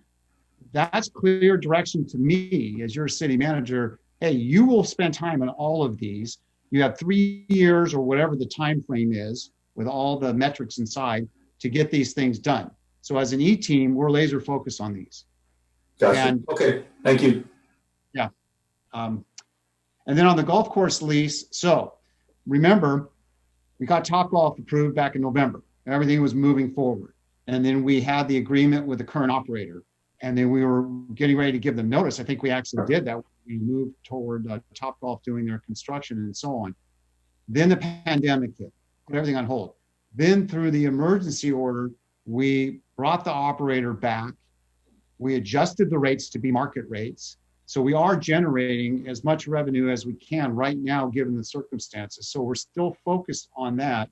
that's clear direction to me as your city manager. Hey, you will spend time on all of these. You have 3 years or whatever the time frame is with all the metrics inside to get these things done. So as an E-team, we're laser focused on these.
Gotcha. Okay, thank you.
Yeah. And then on the golf course lease, so remember, we got Topgolf approved back in November. Everything was moving forward. And then we had the agreement with the current operator. And then we were getting ready to give them notice. I think we actually did that. We moved toward Topgolf doing their construction and so on. Then the pandemic hit, put everything on hold. Then through the emergency order, we brought the operator back. We adjusted the rates to be market rates. So we are generating as much revenue as we can right now, given the circumstances. So we're still focused on that.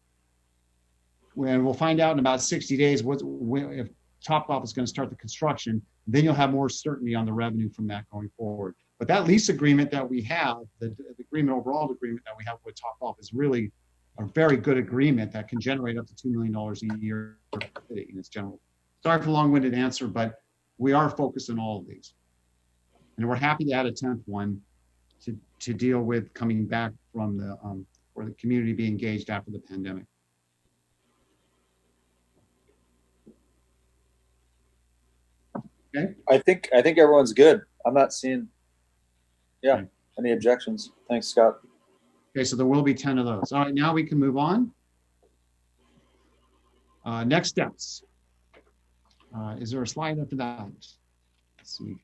And we'll find out in about 60 days if Topgolf is going to start the construction. Then you'll have more certainty on the revenue from that going forward. But that lease agreement that we have, the overall agreement that we have with Topgolf is really a very good agreement that can generate up to $2 million a year in its general. Sorry for a long-winded answer, but we are focused on all of these. And we're happy to add a 10th one to deal with coming back from for the community be engaged after the pandemic. Okay.
I think everyone's good. I'm not seeing any objections. Thanks, Scott.
Okay, so there will be 10 of those. All right, now we can move on. Next steps. Is there a slide after that? Let's see.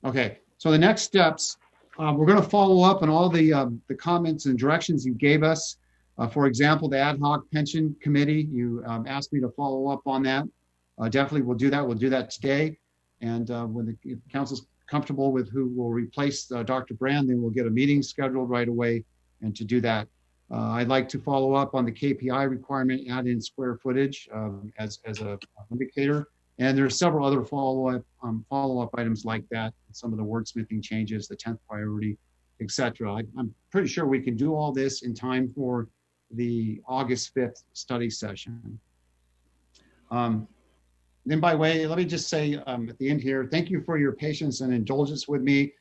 Okay, so the next steps, we're going to follow up on all the comments and directions you gave us. For example, the ad hoc pension committee, you asked me to follow up on that. Definitely we'll do that. We'll do that today. And when the council's comfortable with who will replace Dr. Brand, then we'll get a meeting scheduled right away and to do that. I'd like to follow up on the KPI requirement, add in square footage as a indicator. And there are several other follow-up items like that, some of the wordsmithing changes, the 10th priority, etc. I'm pretty sure we can do all this in time for the August 5th study session. Then by way, let me just say at the end here, thank you for your patience and indulgence with me.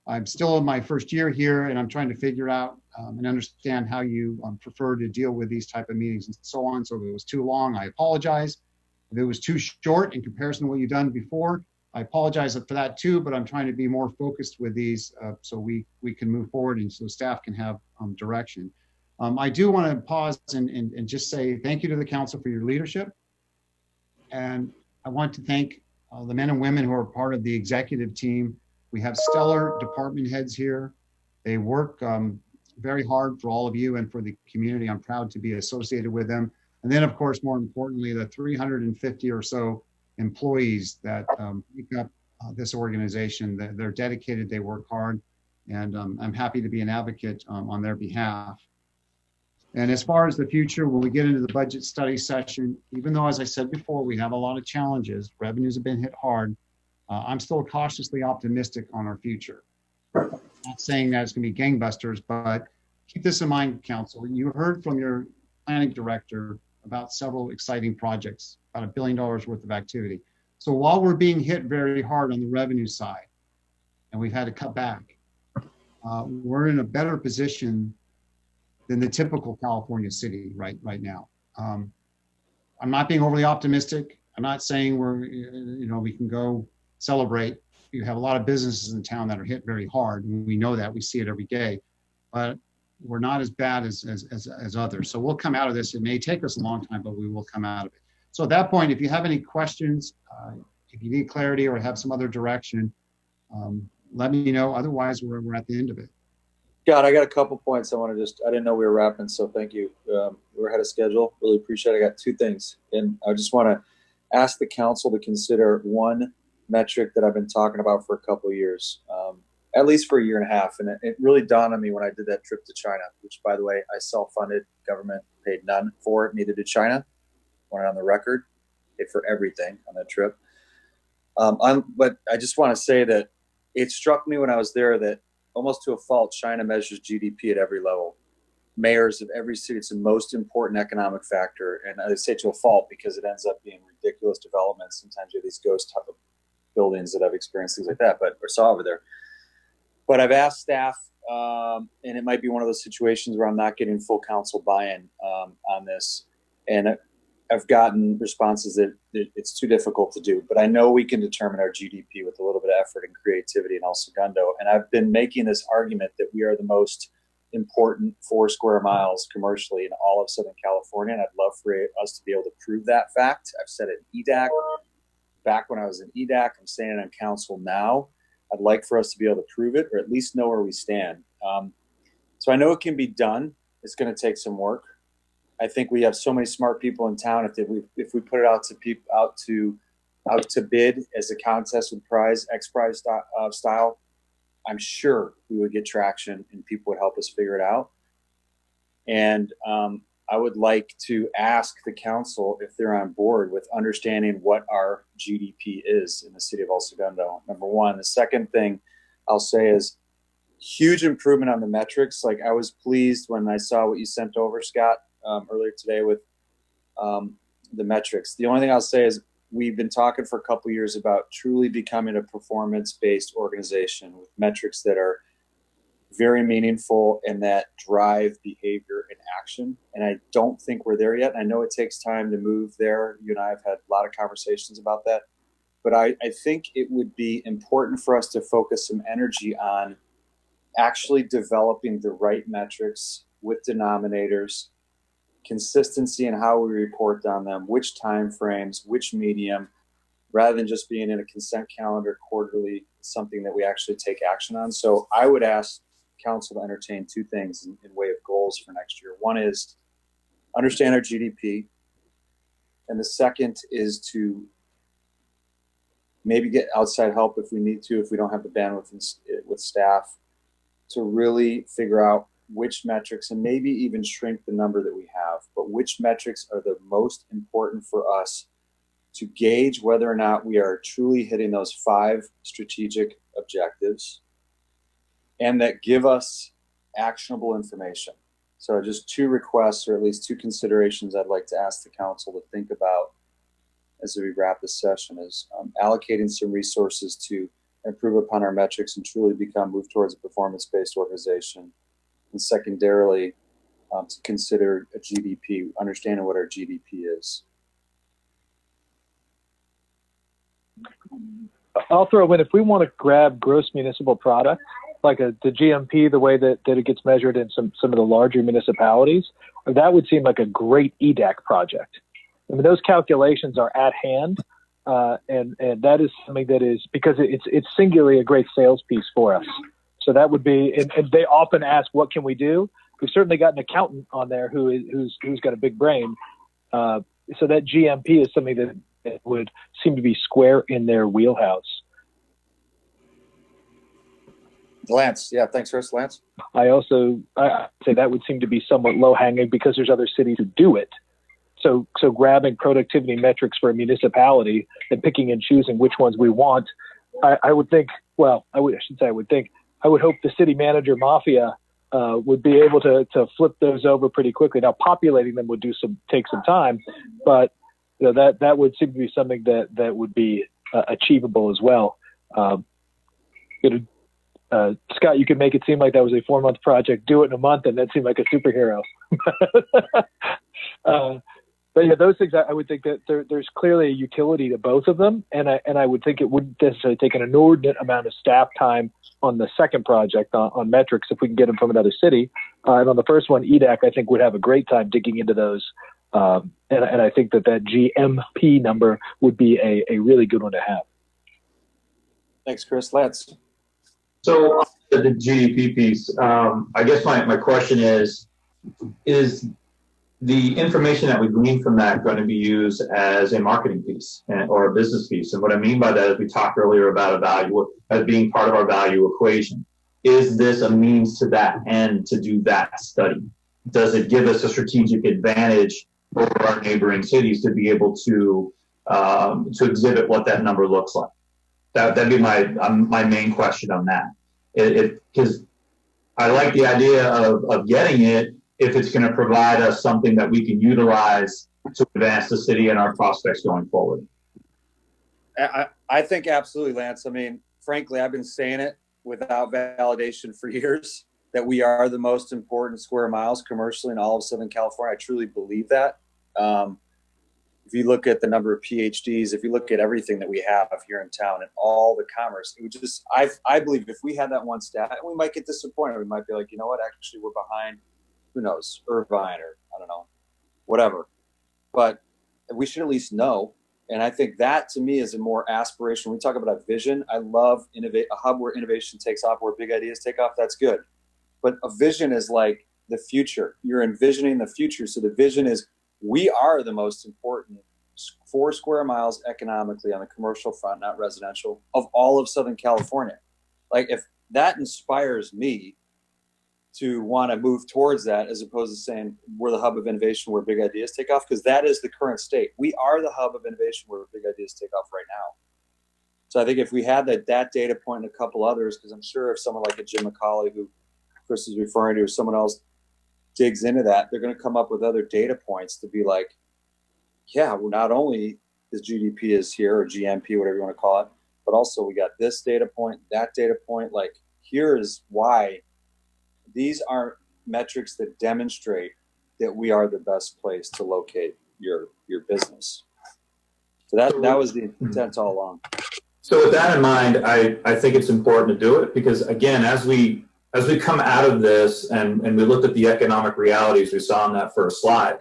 I'm still in my first year here and I'm trying to figure out and understand how you prefer to deal with these type of meetings and so on. So if it was too long, I apologize. If it was too short in comparison to what you've done before, I apologize for that too, but I'm trying to be more focused with these so we can move forward and so staff can have direction. I do want to pause and just say thank you to the council for your leadership. And I want to thank the men and women who are part of the executive team. We have stellar department heads here. They work very hard for all of you and for the community. I'm proud to be associated with them. And then, of course, more importantly, the 350 or so employees that make up this organization. They're dedicated, they work hard, and I'm happy to be an advocate on their behalf. And as far as the future, when we get into the budget study session, even though, as I said before, we have a lot of challenges, revenues have been hit hard, I'm still cautiously optimistic on our future. Not saying that it's going to be gangbusters, but keep this in mind, Council. You heard from your planning director about several exciting projects, about $1 billion worth of activity. So while we're being hit very hard on the revenue side, and we've had to cut back, we're in a better position than the typical California city right now. I'm not being overly optimistic. I'm not saying we can go celebrate. You have a lot of businesses in town that are hit very hard, and we know that. We see it every day, but we're not as bad as others. So we'll come out of this. It may take us a long time, but we will come out of it. So at that point, if you have any questions, if you need clarity or have some other direction, let me know. Otherwise, we're at the end of it.
Scott, I got a couple points I didn't know we were wrapping, so thank you. We're ahead of schedule. Really appreciate it. I got two things. And I just want to ask the council to consider one metric that I've been talking about for a couple of years, at least for a year and a half. And it really dawned on me when I did that trip to China, which, by the way, I self-funded, government paid none for it, neither did China. Want it on the record, paid for everything on that trip. But I just want to say that it struck me when I was there that almost to a fault, China measures GDP at every level. Mayors of every city, it's the most important economic factor. And I say to a fault because it ends up being ridiculous developments. Sometimes you have these ghost type of buildings that I've experienced, things like that, or saw over there. But I've asked staff, and it might be one of those situations where I'm not getting full council buy-in on this. And I've gotten responses that it's too difficult to do, but I know we can determine our GDP with a little bit of effort and creativity in El Segundo. And I've been making this argument that we are the most important 4 square miles commercially in all of Southern California. And I'd love for us to be able to prove that fact. I've said it in EDAC back when I was in EDAC. I'm saying it on council now. I'd like for us to be able to prove it, or at least know where we stand. So I know it can be done. It's going to take some work. I think we have so many smart people in town. If we put it out to bid as a contest with prize, X Prize style, I'm sure we would get traction and people would help us figure it out. And I would like to ask the council if they're on board with understanding what our GDP is in the city of El Segundo. Number one. The second thing I'll say is huge improvement on the metrics. Like, I was pleased when I saw what you sent over, Scott, earlier today with the metrics. The only thing I'll say is we've been talking for a couple of years about truly becoming a performance-based organization with metrics that are very meaningful and that drive behavior and action. And I don't think we're there yet. I know it takes time to move there. You and I have had a lot of conversations about that. But I think it would be important for us to focus some energy on actually developing the right metrics with denominators, consistency in how we report on them, which time frames, which medium, rather than just being in a consent calendar quarterly, something that we actually take action on. So I would ask council to entertain two things in way of goals for next year. One is understand our GDP. And the second is to maybe get outside help if we need to, if we don't have the bandwidth with staff, to really figure out which metrics, and maybe even shrink the number that we have, but which metrics are the most important for us to gauge whether or not we are truly hitting those 5 strategic objectives and that give us actionable information. So just 2 requests, or at least 2 considerations I'd like to ask the council to think about as we wrap this session is allocating some resources to improve upon our metrics and truly move towards a performance-based organization. And secondarily, to consider a GDP, understanding what our GDP is.
I'll throw in, if we want to grab gross municipal product, like the GMP, the way that it gets measured in some of the larger municipalities, that would seem like a great EDAC project. I mean, those calculations are at hand, and that is something that is, because it's singularly a great sales piece for us. So that would be, and they often ask, what can we do? We've certainly got an accountant on there who's got a big brain. So that GMP is something that would seem to be square in their wheelhouse.
Lance, yeah, thanks, Chris. Lance?
I also say that would seem to be somewhat low hanging because there's other cities who do it. So grabbing productivity metrics for a municipality and picking and choosing which ones we want, I would think, well, I would hope the city manager mafia would be able to flip those over pretty quickly. Now, populating them would take some time, but that would seem to be something that would be achievable as well. Scott, you could make it seem like that was a 4-month project. Do it in a month, and that seemed like a superhero. But yeah, those things, I would think that there's clearly a utility to both of them, and I would think it wouldn't necessarily take an inordinate amount of staff time on the second project on metrics if we can get them from another city. And on the first one, EDAC, I think would have a great time digging into those. And I think that GMP number would be a really good one to have.
Thanks, Chris. Lance?
So the GDP piece, I guess my question is the information that we glean from that going to be used as a marketing piece or a business piece? And what I mean by that is we talked earlier about a value as being part of our value equation. Is this a means to that end to do that study? Does it give us a strategic advantage over our neighboring cities to be able to exhibit what that number looks like? That'd be my main question on that. Because I like the idea of getting it if it's going to provide us something that we can utilize to advance the city and our prospects going forward.
I think absolutely, Lance. I mean, frankly, I've been saying it without validation for years that we are the most important square miles commercially in all of Southern California. I truly believe that. If you look at the number of PhDs, if you look at everything that we have here in town and all the commerce, it would just, I believe if we had that one stat, we might get disappointed. We might be like, you know what, actually we're behind, who knows, Irvine or I don't know, whatever. But we should at least know. And I think that to me is a more aspirational. When we talk about a vision, I love a hub where innovation takes off, where big ideas take off. That's good. But a vision is like the future. You're envisioning the future. So the vision is we are the most important 4 square miles economically on the commercial front, not residential, of all of Southern California. Like if that inspires me to want to move towards that as opposed to saying we're the hub of innovation where big ideas take off, because that is the current state. We are the hub of innovation where big ideas take off right now. So I think if we had that data point and a couple others, because I'm sure if someone like a Jim McCauley, who Chris is referring to, or someone else digs into that, they're going to come up with other data points to be like, yeah, well, not only is GDP is here, or GMP, whatever you want to call it, but also we got this data point, that data point. Like, here is why these aren't metrics that demonstrate that we are the best place to locate your business. So that was the intent all along.
So with that in mind, I think it's important to do it because, again, as we come out of this and we looked at the economic realities we saw on that first slide,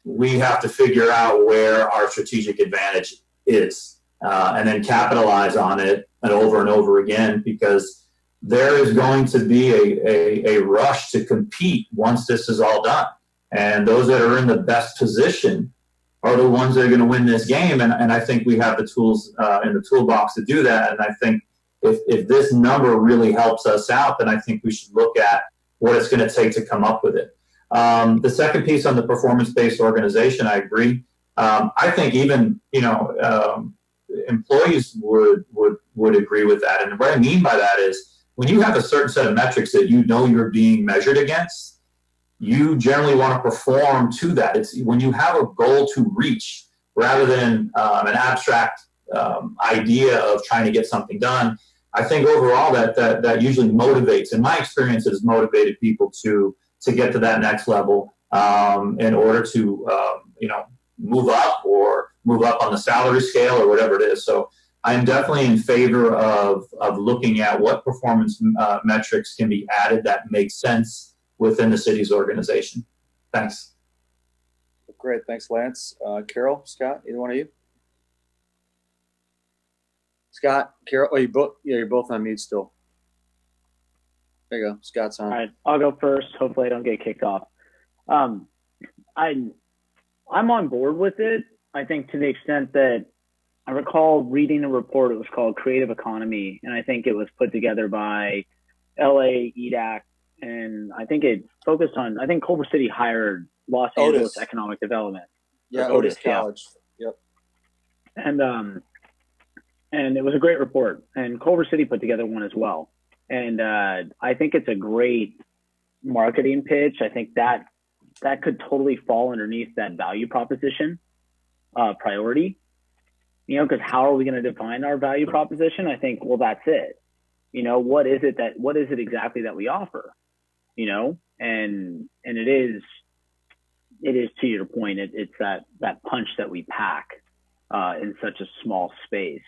we have to figure out where our strategic advantage is and then capitalize on it and over again, because there is going to be a rush to compete once this is all done. And those that are in the best position are the ones that are going to win this game. And I think we have the tools in the toolbox to do that. And I think if this number really helps us out, then I think we should look at what it's going to take to come up with it. The second piece on the performance-based organization, I agree. I think even, employees would agree with that. And what I mean by that is when you have a certain set of metrics that you know you're being measured against, you generally want to perform to that. It's when you have a goal to reach rather than an abstract idea of trying to get something done. I think overall that usually motivates, in my experience, has motivated people to get to that next level in order to move up on the salary scale or whatever it is. So I'm definitely in favor of looking at what performance metrics can be added that make sense within the city's organization. Thanks.
Great, thanks, Lance. Carol, Scott, either one of you? Scott, Carol, you're both on mute still. There you go. Scott's on.
All right, I'll go first. Hopefully I don't get kicked off. I'm on board with it. I think to the extent that I recall reading a report, it was called Creative Economy, and I think it was put together by LA, EDAC, and I think it focused on, I think Culver City hired Los Angeles Economic Development.
Yeah,
Or
Otis College. Yep.
And it was a great report. And Culver City put together one as well. And I think it's a great marketing pitch. I think that could totally fall underneath that value proposition priority. You know, because how are we going to define our value proposition? I think, well, that's it. You know, what is it exactly that we offer? You know, and it is to your point, it's that punch that we pack in such a small space.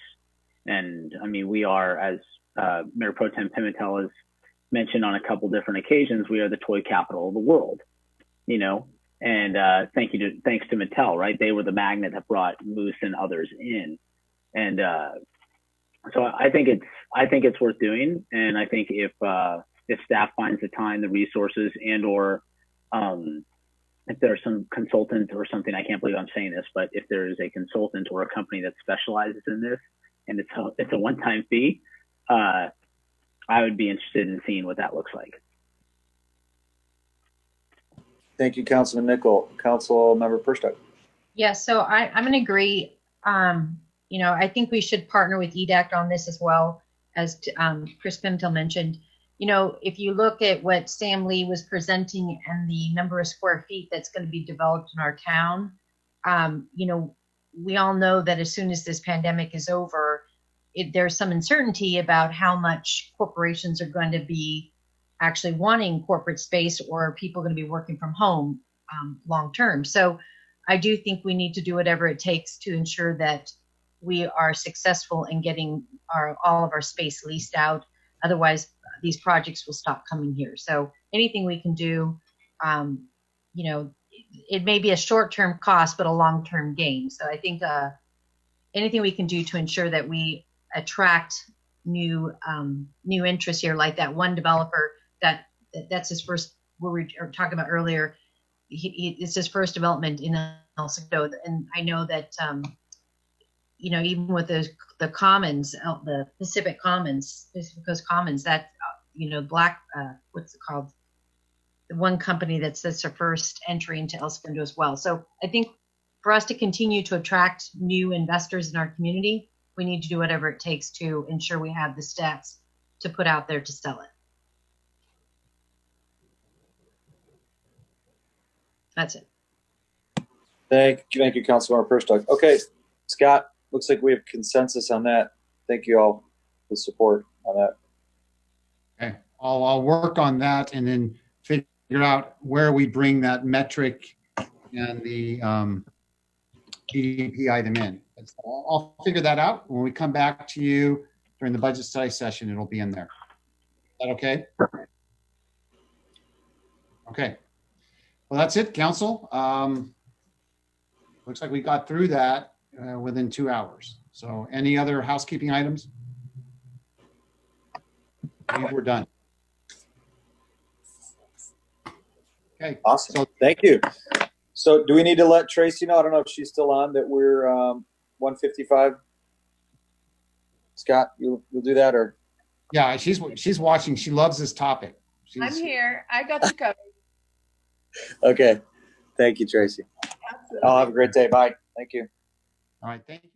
And I mean, we are, as Mayor Pro Tem Pimentel has mentioned on a couple different occasions, we are the toy capital of the world, you know, and thanks to Mattel, right? They were the magnet that brought Moose and others in. And so I think it's worth doing. And I think if staff finds the time, the resources, and or if there's some consultant or something, I can't believe I'm saying this, but if there is a consultant or a company that specializes in this and it's a one-time fee, I would be interested in seeing what that looks like.
Thank you, Councilman Nickel. Council Member Perstock.
Yeah, so I'm going to agree. You know, I think we should partner with EDAC on this as well, as Chris Pimentel mentioned. You know, if you look at what Sam Lee was presenting and the number of square feet that's going to be developed in our town, you know, we all know that as soon as this pandemic is over, there's some uncertainty about how much corporations are going to be actually wanting corporate space, or are people going to be working from home long term. So I do think we need to do whatever it takes to ensure that we are successful in getting all of our space leased out. Otherwise, these projects will stop coming here. So anything we can do, you know, it may be a short-term cost, but a long-term gain. So I think anything we can do to ensure that we attract new interest here, like that one developer that's his first, we were talking about earlier, it's his first development in El Segundo. And I know that, you know, even with the commons, the Pacific Coast Commons, that, you know, what's it called? The one company that's their first entry into El Segundo as well. So I think for us to continue to attract new investors in our community, we need to do whatever it takes to ensure we have the stats to put out there to sell it. That's it.
Thank you, Councilmember Perstock. Okay, Scott, looks like we have consensus on that. Thank you all for the support on that.
Okay, I'll work on that and then figure out where we bring that metric and the GDP item in. I'll figure that out. When we come back to you during the budget study session, it'll be in there. Is that okay? Okay. Well, that's it, Council. Looks like we got through that within 2 hours. So any other housekeeping items? I think we're done. Okay.
Awesome.
So
thank you. So do we need to let Tracy know? I don't know if she's still on, that we're 1:55. Scott, you'll do that, or?
yeah, she's watching. She loves this topic.
I'm here. I got you covered.
Okay. Thank you, Tracy.
Absolutely.
I'll have a great day. Bye. Thank you.
All right. Thank you.